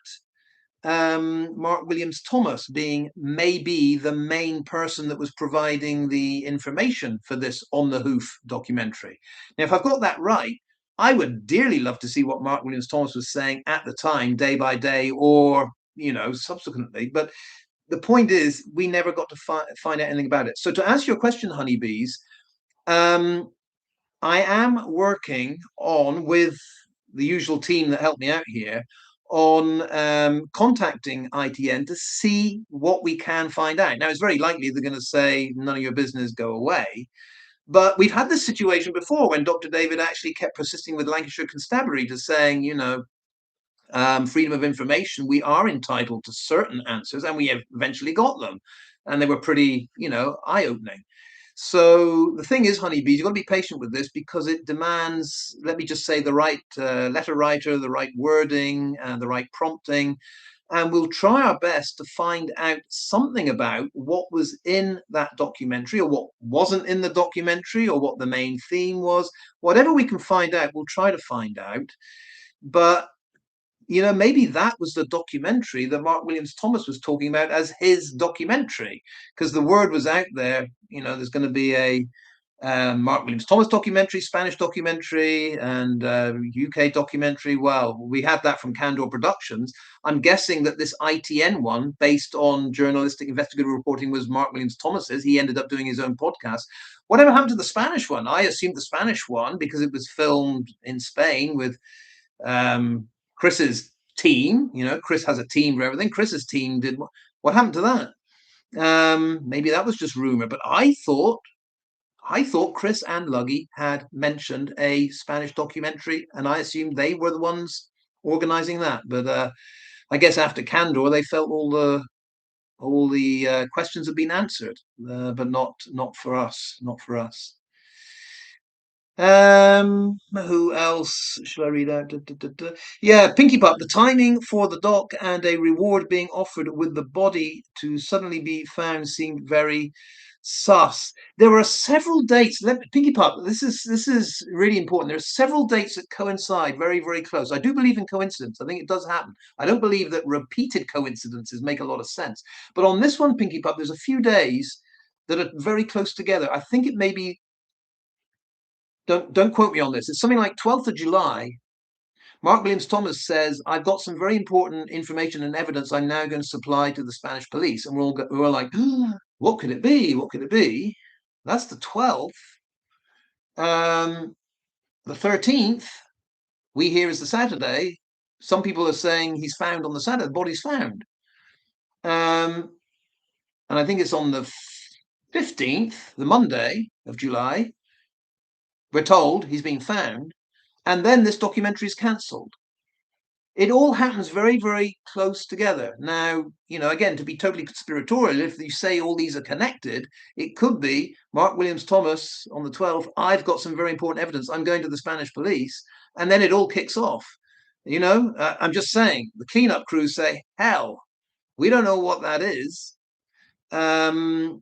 Mark Williams Thomas being maybe the main person that was providing the information for this On the Hoof documentary. Now, if I've got that right, I would dearly love to see what Mark Williams Thomas was saying at the time, day by day, or subsequently. But the point is, we never got to find out anything about it. So to answer your question, honeybees, I am working on with the usual team that helped me out here on contacting ITN to see what we can find out. Now, it's very likely they're going to say, none of your business, go away. But we've had this situation before when Dr. David actually kept persisting with Lancashire Constabulary to saying, freedom of information, we are entitled to certain answers, and we have eventually got them. And they were pretty, eye-opening. So the thing is, honeybees, you've got to be patient with this because it demands, let me just say, the right letter writer, the right wording, and the right prompting. And we'll try our best to find out something about what was in that documentary or what wasn't in the documentary or what the main theme was. Whatever we can find out, we'll try to find out. But maybe that was the documentary that Mark Williams Thomas was talking about as his documentary, because the word was out there, there's going to be a Mark Williams Thomas documentary, Spanish documentary, and UK documentary. Well, we had that from Candor Productions. I'm guessing that this ITN one, based on journalistic investigative reporting, was Mark Williams Thomas's. He ended up doing his own podcast. Whatever happened to the Spanish one? I assumed the Spanish one, because it was filmed in Spain with Chris's team. Chris has a team for everything. Chris's team did. What happened to that? Maybe that was just rumor, but I thought Chris and Luggy had mentioned a Spanish documentary, and I assumed they were the ones organizing that. But I guess after Candor, they felt all the questions had been answered, but not for us. Not for us. Who else shall I read out? Yeah, Pinky Pup. The timing for the doc and a reward being offered with the body to suddenly be found seemed very sus. There were several dates. Pinky Pup. This is really important. There are several dates that coincide very, very close. I do believe in coincidence. I think it does happen. I don't believe that repeated coincidences make a lot of sense. But on this one, Pinky Pup, there's a few days that are very close together. I think it may be, don't quote me on this. It's something like 12th of July. Mark Williams Thomas says, I've got some very important information and evidence I'm now going to supply to the Spanish police. And we're all like, what could it be? What could it be? That's the 12th. The 13th, we hear, is the Saturday. Some people are saying he's found on the Saturday, the body's found. And I think it's on the 15th, the Monday of July, we're told he's been found. And then this documentary is cancelled. It all happens very, very close together. Now, again, to be totally conspiratorial, if you say all these are connected, it could be Mark Williams Thomas on the 12th. I've got some very important evidence. I'm going to the Spanish police. And then it all kicks off. I'm just saying, the cleanup crews say, hell, we don't know what that is. We don't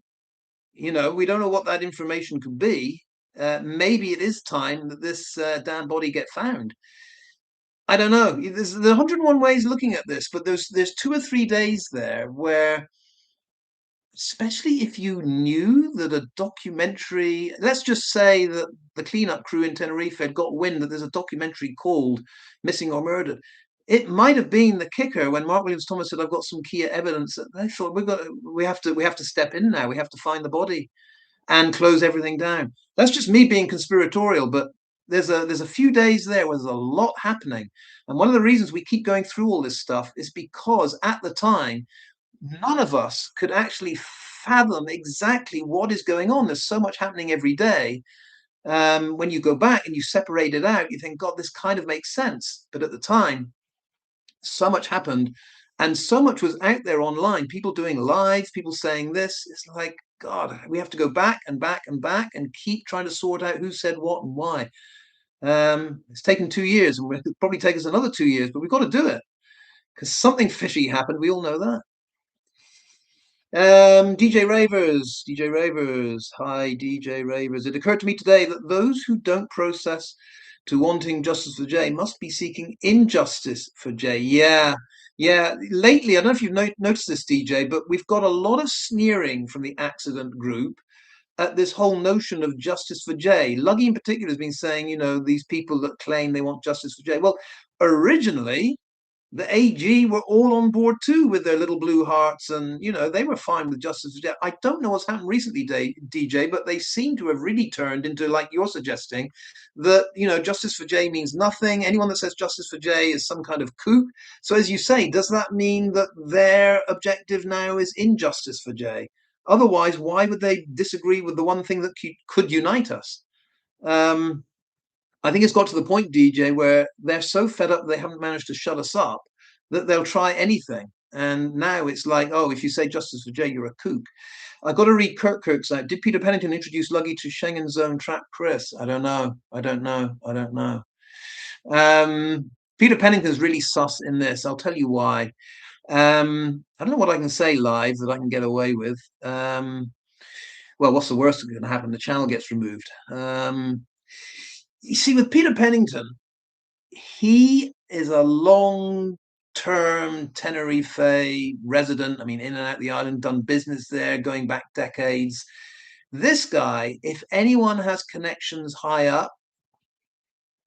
know what that information could be. maybe it is time that this damn body get found. I don't know. There's 101 ways looking at this, but there's 2 or 3 days there where, especially if you knew that a documentary, let's just say that the cleanup crew in Tenerife had got wind that there's a documentary called Missing or Murdered. It might have been the kicker when Mark Williams Thomas said, "I've got some key evidence." That they thought we have to step in now. We have to find the body and close everything down. That's just me being conspiratorial, but there's a few days there where there's a lot happening. And one of the reasons we keep going through all this stuff is because at the time none of us could actually fathom exactly what is going on. There's so much happening every day. When you go back and you separate it out, you think, God, this kind of makes sense. But at the time, so much happened and so much was out there online, people doing lives, people saying this. It's like, God, we have to go back and back and back and keep trying to sort out who said what and why. It's taken 2 years, and it'll probably take us another 2 years, but we've got to do it because something fishy happened. We all know that. DJ Ravers, hi DJ Ravers. It occurred to me today that those who don't process to wanting justice for Jay must be seeking injustice for Jay. Yeah, yeah. Lately, I don't know if you've noticed this, DJ, but we've got a lot of sneering from the accident group at this whole notion of justice for Jay. Luggy in particular has been saying, these people that claim they want justice for Jay. Well, originally the AG were all on board too with their little blue hearts, and they were fine with justice for Jay. I don't know what's happened recently, DJ, but they seem to have really turned into, like you're suggesting, that justice for Jay means nothing. Anyone that says justice for Jay is some kind of kook. So as you say, does that mean that their objective now is injustice for Jay? Otherwise, why would they disagree with the one thing that could unite us? Um, I think it's got to the point, DJ, where they're so fed up they haven't managed to shut us up that they'll try anything. And now it's like, oh, if you say justice for Jay, you're a kook. I've got to read Kirk's out. Did Peter Pennington introduce Luggy to Schengen Zone trap Chris? I don't know. I don't know. I don't know. Peter Pennington's really sus in this. I'll tell you why. I don't know what I can say live that I can get away with. Well, what's the worst that's going to happen? The channel gets removed. You see, with Peter Pennington, he is a long-term Tenerife resident. I mean, in and out the island, done business there, going back decades. This guy, if anyone has connections high up,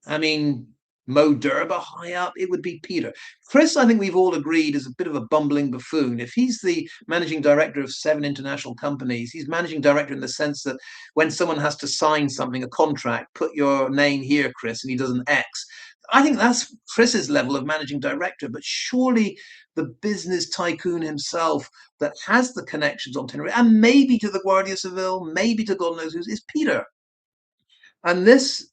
I mean, Mo Durba high up, it would be Peter. Chris, I think we've all agreed, is a bit of a bumbling buffoon. If he's the managing director of 7 international companies, he's managing director in the sense that when someone has to sign something, a contract, put your name here, Chris, and he does an X. I think that's Chris's level of managing director, but surely the business tycoon himself that has the connections on Tenerife, and maybe to the Guardia Civil, maybe to God knows who, is Peter. And this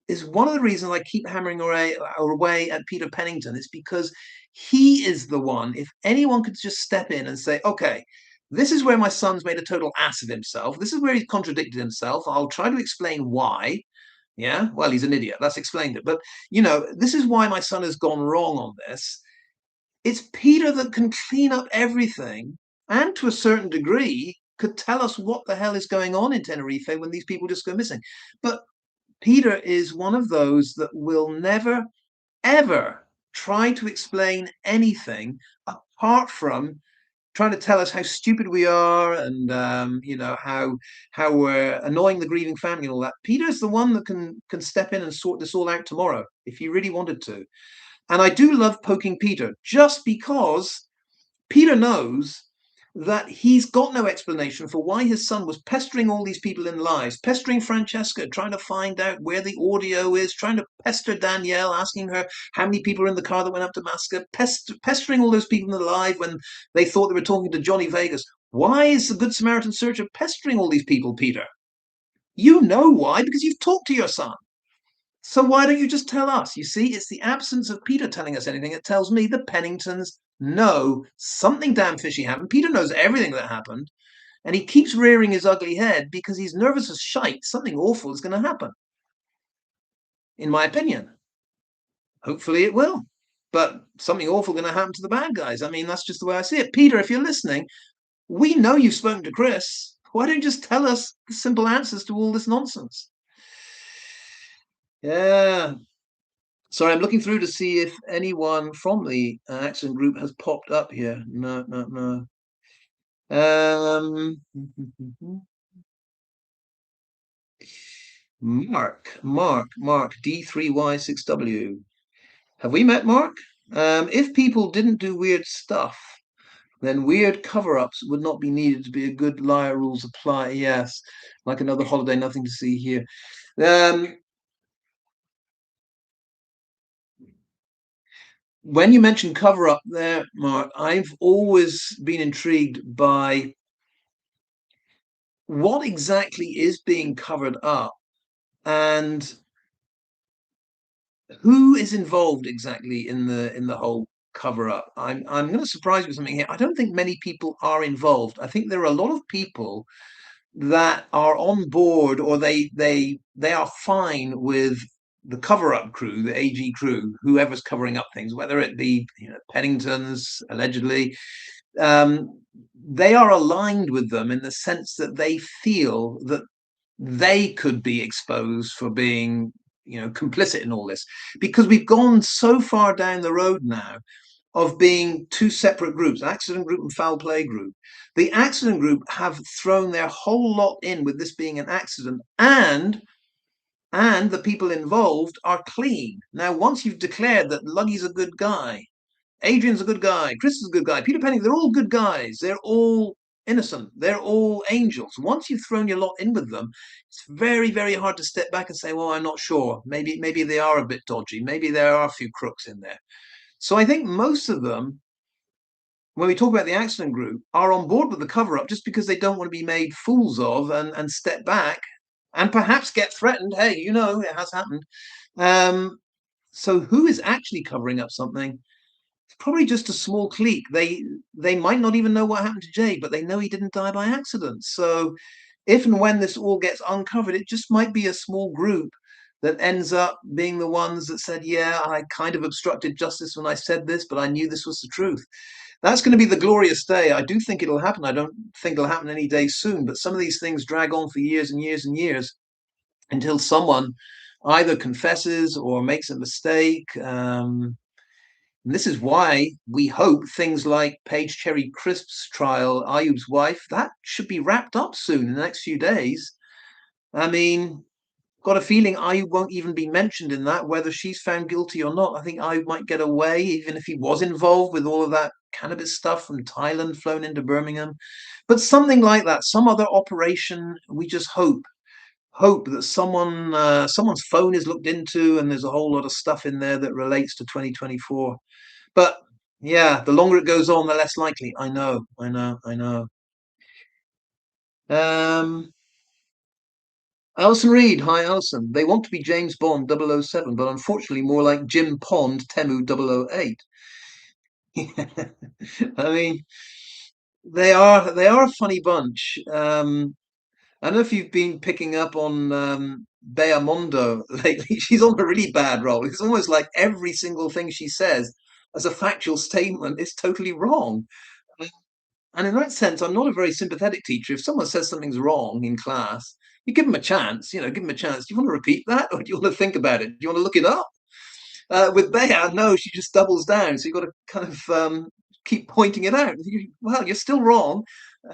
is one of the reasons I keep hammering away at Peter Pennington. Is because he is the one, if anyone could just step in and say, okay, this is where my son's made a total ass of himself. This is where he's contradicted himself. I'll try to explain why. Yeah, well, he's an idiot. That's explained it. But, this is why my son has gone wrong on this. It's Peter that can clean up everything and to a certain degree could tell us what the hell is going on in Tenerife when these people just go missing. But Peter is one of those that will never, ever try to explain anything apart from trying to tell us how stupid we are and how we're annoying the grieving family and all that. Peter's the one that can step in and sort this all out tomorrow if he really wanted to. And I do love poking Peter just because Peter knows that he's got no explanation for why his son was pestering all these people in lives, pestering Francesca, trying to find out where the audio is, trying to pester Danielle, asking her how many people are in the car that went up to Masca, pestering all those people in the live when they thought they were talking to Johnny Vegas. Why is the Good Samaritan searcher pestering all these people, Peter? You know why, because you've talked to your son. So why don't you just tell us? You see, it's the absence of Peter telling us anything that tells me the Penningtons know something damn fishy happened. Peter knows everything that happened, and he keeps rearing his ugly head because he's nervous as shite. Something awful is going to happen, in my opinion. Hopefully it will. But something awful going to happen to the bad guys. I mean, that's just the way I see it. Peter, if you're listening, we know you've spoken to Chris. Why don't you just tell us the simple answers to all this nonsense? Yeah. Sorry, I'm looking through to see if anyone from the accident group has popped up here. No, no, no. Um, Mark D3Y6W. Have we met Mark? If people didn't do weird stuff, then weird cover-ups would not be needed to be a good liar. Rules apply. Yes, like another holiday, nothing to see here. Um, when you mentioned cover-up there, Mark, I've always been intrigued by what exactly is being covered up and who is involved exactly in the whole cover up. I'm going to surprise you with something here. I don't think many people are involved. I think there are a lot of people that are on board, or they are fine with the cover up crew, the AG crew, whoever's covering up things, whether it be, Pennington's allegedly. um, they are aligned with them in the sense that they feel that they could be exposed for being, complicit in all this, because we've gone so far down the road now of being two separate groups, accident group and foul play group. The accident group have thrown their whole lot in with this being an accident, and the people involved are clean. Now, once you've declared that Luggy's a good guy, Adrian's a good guy, Chris is a good guy, Peter Penny, they're all good guys. They're all innocent. They're all angels. Once you've thrown your lot in with them, it's very, very hard to step back and say, well, I'm not sure. Maybe they are a bit dodgy. Maybe there are a few crooks in there. So I think most of them, when we talk about the accident group, are on board with the cover up just because they don't want to be made fools of and step back and perhaps get threatened. Hey, it has happened. Um, so who is actually covering up something? Probably just a small clique. They might not even know what happened to Jay, but they know he didn't die by accident. So if and when this all gets uncovered, it just might be a small group that ends up being the ones that said, yeah, I kind of obstructed justice when I said this, but I knew this was the truth. That's going to be the glorious day. I do think it'll happen. I don't think it'll happen any day soon, but some of these things drag on for years and years and years until someone either confesses or makes a mistake. And this is why we hope things like Paige Cherry Crisp's trial, Ayub's wife, that should be wrapped up soon in the next few days. I mean, got a feeling Ayub won't even be mentioned in that, whether she's found guilty or not. I think Ayub might get away, even if he was involved with all of that cannabis stuff from Thailand flown into Birmingham. But something like that, some other operation, we just hope that someone's phone is looked into and there's a whole lot of stuff in there that relates to 2024. But yeah, the longer it goes on, the less likely. I know, I know, I know. Um, Alison Reed, hi Alison. They want to be James Bond 007, but unfortunately more like Jim Pond Temu 008. I mean, they are a funny bunch. I don't know if you've been picking up on Bea Mondo lately. She's on a really bad roll. It's almost like every single thing she says as a factual statement is totally wrong. And in that sense, I'm not a very sympathetic teacher. If someone says something's wrong in class, you give them a chance, give them a chance. Do you want to repeat that, or do you want to think about it? Do you want to look it up? With Bea, no, she just doubles down. So you've got to kind of keep pointing it out. Well, you're still wrong. Uh,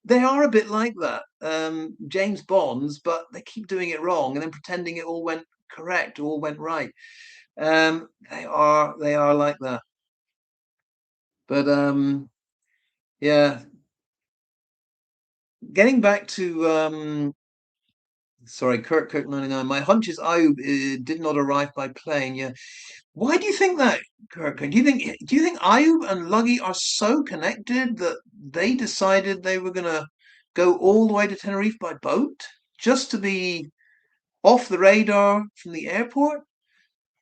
they are a bit like that, James Bonds, but they keep doing it wrong and then pretending it all went correct, all went right. They are like that. But yeah, getting back to sorry, Kirk 99. My hunch is Ayub did not arrive by plane. Yeah. Why do you think that, Kirk? Do you think Ayub and Luggy are so connected that they decided they were gonna go all the way to Tenerife by boat just to be off the radar from the airport?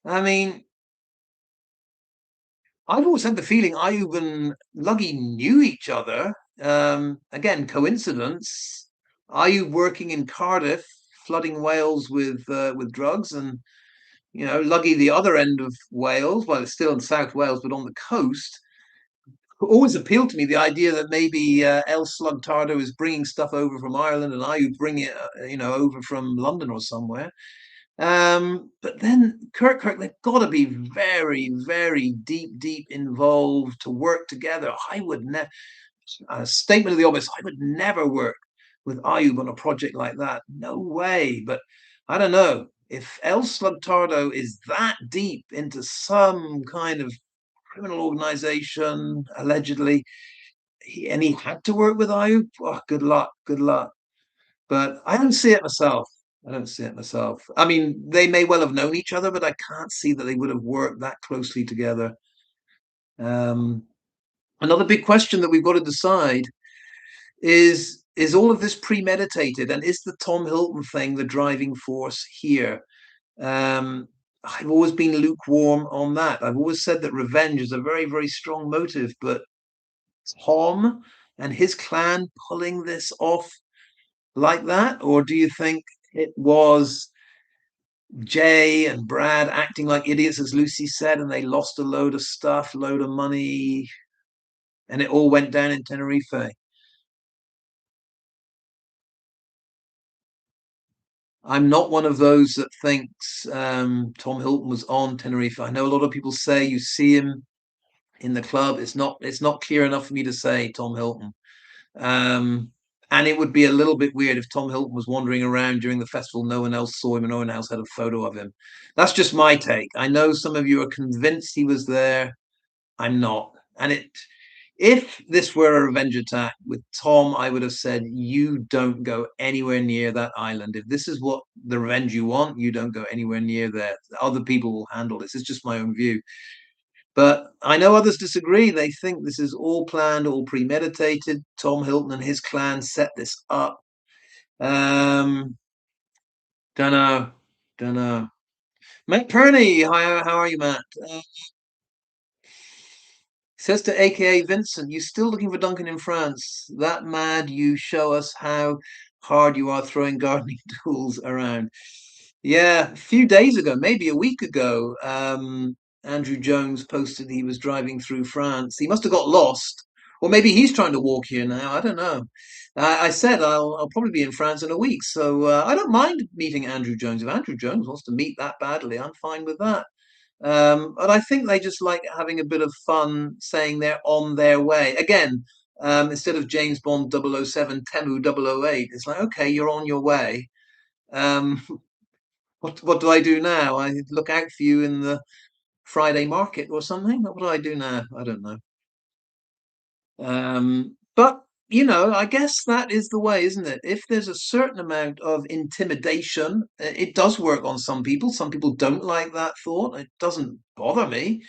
I mean, I've always had the feeling Ayub and Luggy knew each other. Again, coincidence. Ayub working in Cardiff, flooding Wales with drugs, and Luggy the other end of Wales. Well, it's still in South Wales, but on the coast. always appealed to me the idea that maybe El Slugtardo is bringing stuff over from Ireland and I would bring it, over from London or somewhere. But then Kirk, they've got to be very, very deep involved to work together. I would never, a statement of the obvious, I would never work with Ayub on a project like that. No way. But I don't know. If El Slugtardo is that deep into some kind of criminal organization, allegedly, and he had to work with Ayub, oh, good luck, good luck. But I don't see it myself. I don't see it myself. I mean, they may well have known each other, but I can't see that they would have worked that closely together. Um, Another big question that we've got to decide is all of this premeditated, and is the Tom Hilton thing the driving force here? Um, I've always been lukewarm on that. I've always said that revenge is a very, very strong motive, but Tom and his clan pulling this off like that, or do you think it was Jay and Brad acting like idiots, as Lucy said, and they lost a load of stuff, load of money, and it all went down in Tenerife? I'm not one of those that thinks Tom Hilton was on Tenerife. I know a lot of people say you see him in the club. It's not clear enough for me to say Tom Hilton. Um, and it would be a little bit weird if Tom Hilton was wandering around during the festival. No one else saw him and no one else had a photo of him. That's just my take. I know some of you are convinced he was there. I'm not. And if this were a revenge attack with Tom, I would have said, you don't go anywhere near that island. If this is what the revenge you want, you don't go anywhere near there. Other people will handle this. It's just my own view. But I know others disagree. They think this is all planned, all premeditated. Tom Hilton and his clan set this up. Um, don't know. Don't know. Matt Perney, how are you, Matt? Says to AKA Vincent, you still looking for Duncan in France? That mad you show us how hard you are throwing gardening tools around. Yeah, a few days ago, maybe a week ago, Andrew Jones posted he was driving through France. He must have got lost, or maybe he's trying to walk here now. I don't know. I said I'll probably be in France in a week, so I don't mind meeting Andrew Jones. If Andrew Jones wants to meet that badly, I'm fine with that. And I think they just like having a bit of fun saying they're on their way. Again, instead of James Bond 007, Temu 008, it's like, okay, you're on your way. Um, what do I do now? I look out for you in the Friday market or something? What do I do now? I don't know. But I guess that is the way, isn't it? If there's a certain amount of intimidation, it does work on some people. Some people don't like that thought. It doesn't bother me,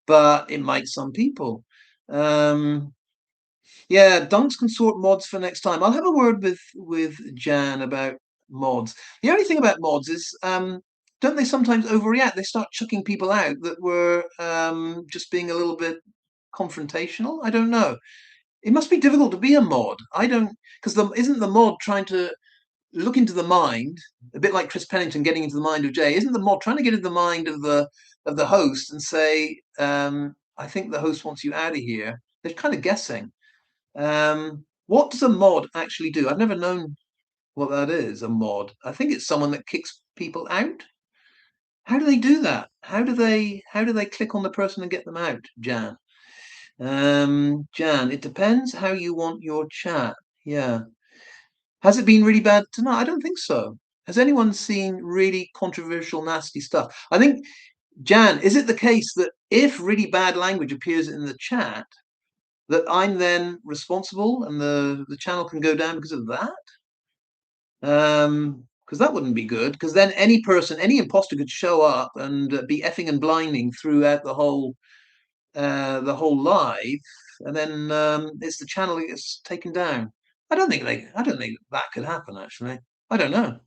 but it might some people. Um, yeah, Dunks can sort mods for next time. I'll have a word with Jan about mods. The only thing about mods is, don't they sometimes overreact? They start chucking people out that were just being a little bit confrontational. I don't know. It must be difficult to be a mod. I don't, because isn't the mod trying to look into the mind, a bit like Chris Pennington getting into the mind of Jay? Isn't the mod trying to get into the mind of the host and say, I think the host wants you out of here? They're kind of guessing. What does a mod actually do? I've never known what that is. A mod. I think it's someone that kicks people out. How do they do that? How do they click on the person and get them out, Jan? Jan, it depends how you want your chat. Yeah. Has it been really bad tonight? I don't think so. Has anyone seen really controversial, nasty stuff? I think, Jan, is it the case that if really bad language appears in the chat, that I'm then responsible and the channel can go down because of that? Because that wouldn't be good. Because then any person, any imposter could show up and be effing and blinding throughout the whole live, and then it's the channel that gets taken down. I don't think that could happen. Actually, I don't know.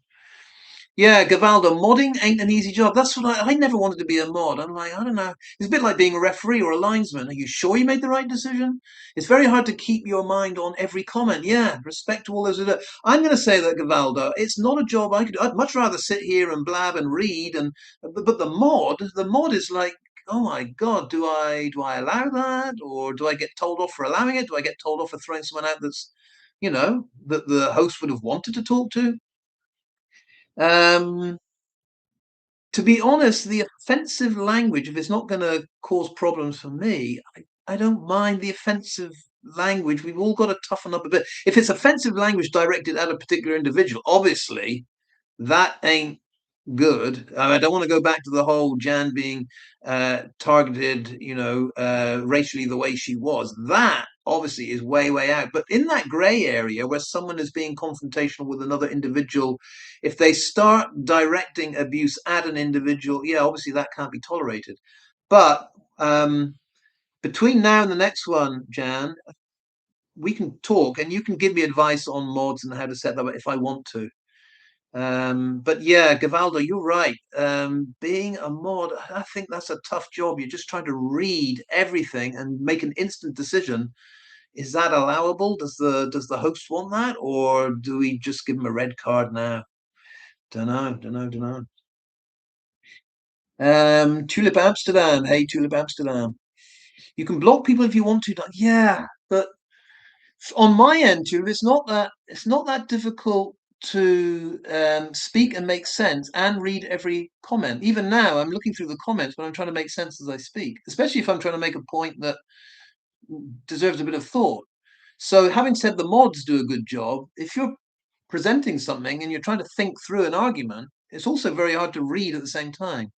Yeah, Gavaldo, modding ain't an easy job. That's what I never wanted to be a mod. I'm like, I don't know. It's a bit like being a referee or a linesman. Are you sure you made the right decision? It's very hard to keep your mind on every comment. Yeah, respect to all those who do. I'm going to say that, Gavaldo, it's not a job I could do. I'd much rather sit here and blab and read. But the mod is like oh my God, do I allow that, or do I get told off for allowing it? Do I get told off for throwing someone out that's, that the host would have wanted to talk to? Um, to be honest, the offensive language, if it's not going to cause problems for me, I don't mind the offensive language. We've all got to toughen up a bit. If it's offensive language directed at a particular individual, obviously that ain't good. I don't want to go back to the whole Jan being targeted, racially the way she was. That obviously is way, way out. But in that grey area where someone is being confrontational with another individual, if they start directing abuse at an individual, yeah, obviously that can't be tolerated. But between now and the next one, Jan, we can talk and you can give me advice on mods and how to set them up if I want to. But yeah, Gavaldo, you're right. Being a mod, I think that's a tough job. You're just trying to read everything and make an instant decision. Is that allowable? Does the host want that, or do we just give them a red card now? Don't know, don't know, don't know. Tulip Amsterdam. Hey, Tulip Amsterdam. You can block people if you want to. Yeah, but on my end, Tulip, it's not that difficult to speak and make sense and read every comment. Even now, I'm looking through the comments, but I'm trying to make sense as I speak, especially if I'm trying to make a point that deserves a bit of thought. So, having said the mods do a good job, if you're presenting something and you're trying to think through an argument, it's also very hard to read at the same time.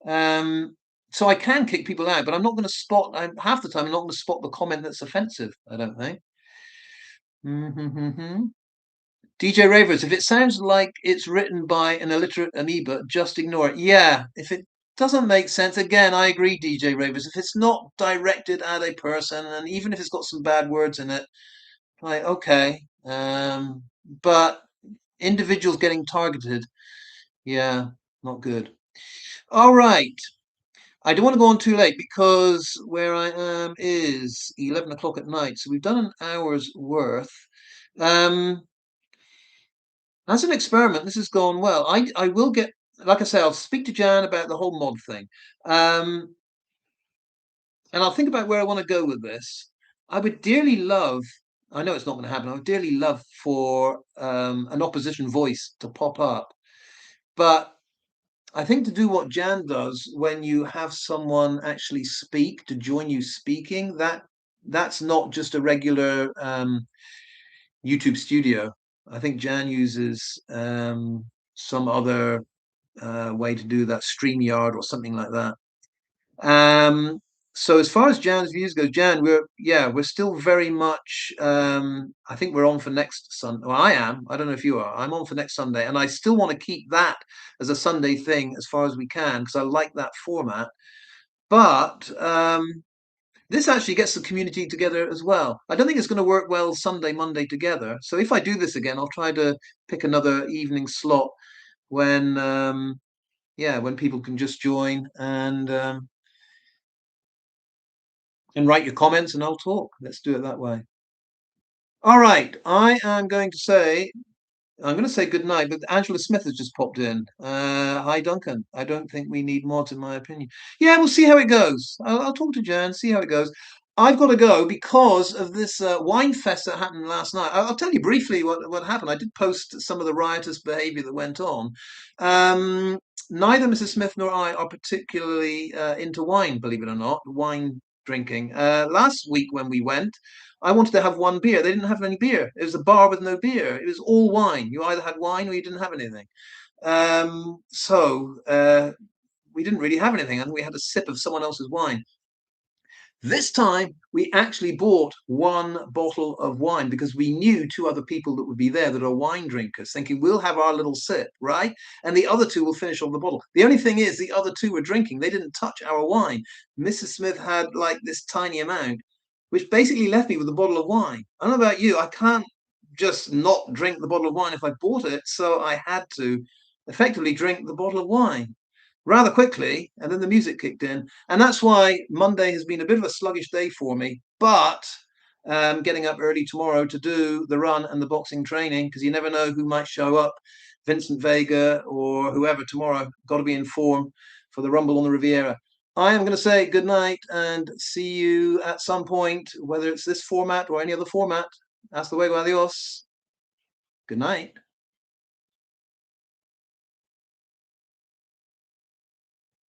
Um, so I can kick people out, but I'm not going to spot. Half the time, I'm not going to spot the comment that's offensive. I don't think. DJ Ravers, if it sounds like it's written by an illiterate amoeba, just ignore it. Yeah, if it doesn't make sense, again, I agree, DJ Ravers. If it's not directed at a person, and even if it's got some bad words in it, like, okay. But individuals getting targeted, yeah, not good. All right. I don't want to go on too late because where I am is 11 o'clock at night. So we've done an hour's worth. Um, as an experiment, this has gone well. I will get, like I say, I'll speak to Jan about the whole mod thing. Um, and I'll think about where I want to go with this. I would dearly love, I know it's not going to happen, I would dearly love for an opposition voice to pop up. But I think to do what Jan does when you have someone actually speak to join you speaking, that's not just a regular YouTube studio. I think Jan uses some other way to do that, StreamYard or something like that. So as far as Jan's views goes, Jan, we're still very much. I think we're on for next Sunday. Well, I am. I don't know if you are. I'm on for next Sunday, and I still want to keep that as a Sunday thing as far as we can because I like that format. But this actually gets the community together as well. I don't think it's going to work well Sunday, Monday together. So if I do this again, I'll try to pick another evening slot when, when people can just join and write your comments and I'll talk. Let's do it that way. All right. I'm going to say good night, but Angela Smith has just popped in. Hi, Duncan. I don't think we need mods, in my opinion. Yeah, we'll see how it goes. I'll talk to Jan, see how it goes. I've got to go because of this wine fest that happened last night. I'll tell you briefly what happened. I did post some of the riotous behaviour that went on. Neither Mrs. Smith nor I are particularly into wine, believe it or not, wine drinking. Last week when we went, I wanted to have one beer. They didn't have any beer. It was a bar with no beer. It was all wine. You either had wine or you didn't have anything. So we didn't really have anything. I think we had a sip of someone else's wine. This time, we actually bought one bottle of wine because we knew two other people that would be there that are wine drinkers, thinking we'll have our little sip, right? And the other two will finish off the bottle. The only thing is, the other two were drinking. They didn't touch our wine. Mrs. Smith had like this tiny amount, which basically left me with a bottle of wine. I don't know about you. I can't just not drink the bottle of wine if I bought it. So I had to effectively drink the bottle of wine rather quickly, and then the music kicked in, and that's why Monday has been a bit of a sluggish day for me. But getting up early tomorrow to do the run and the boxing training because you never know who might show up, Vincent Vega or whoever tomorrow. Got to be in form for the Rumble on the Riviera. I am going to say good night and see you at some point, whether it's this format or any other format. Hasta luego, adios. Good night.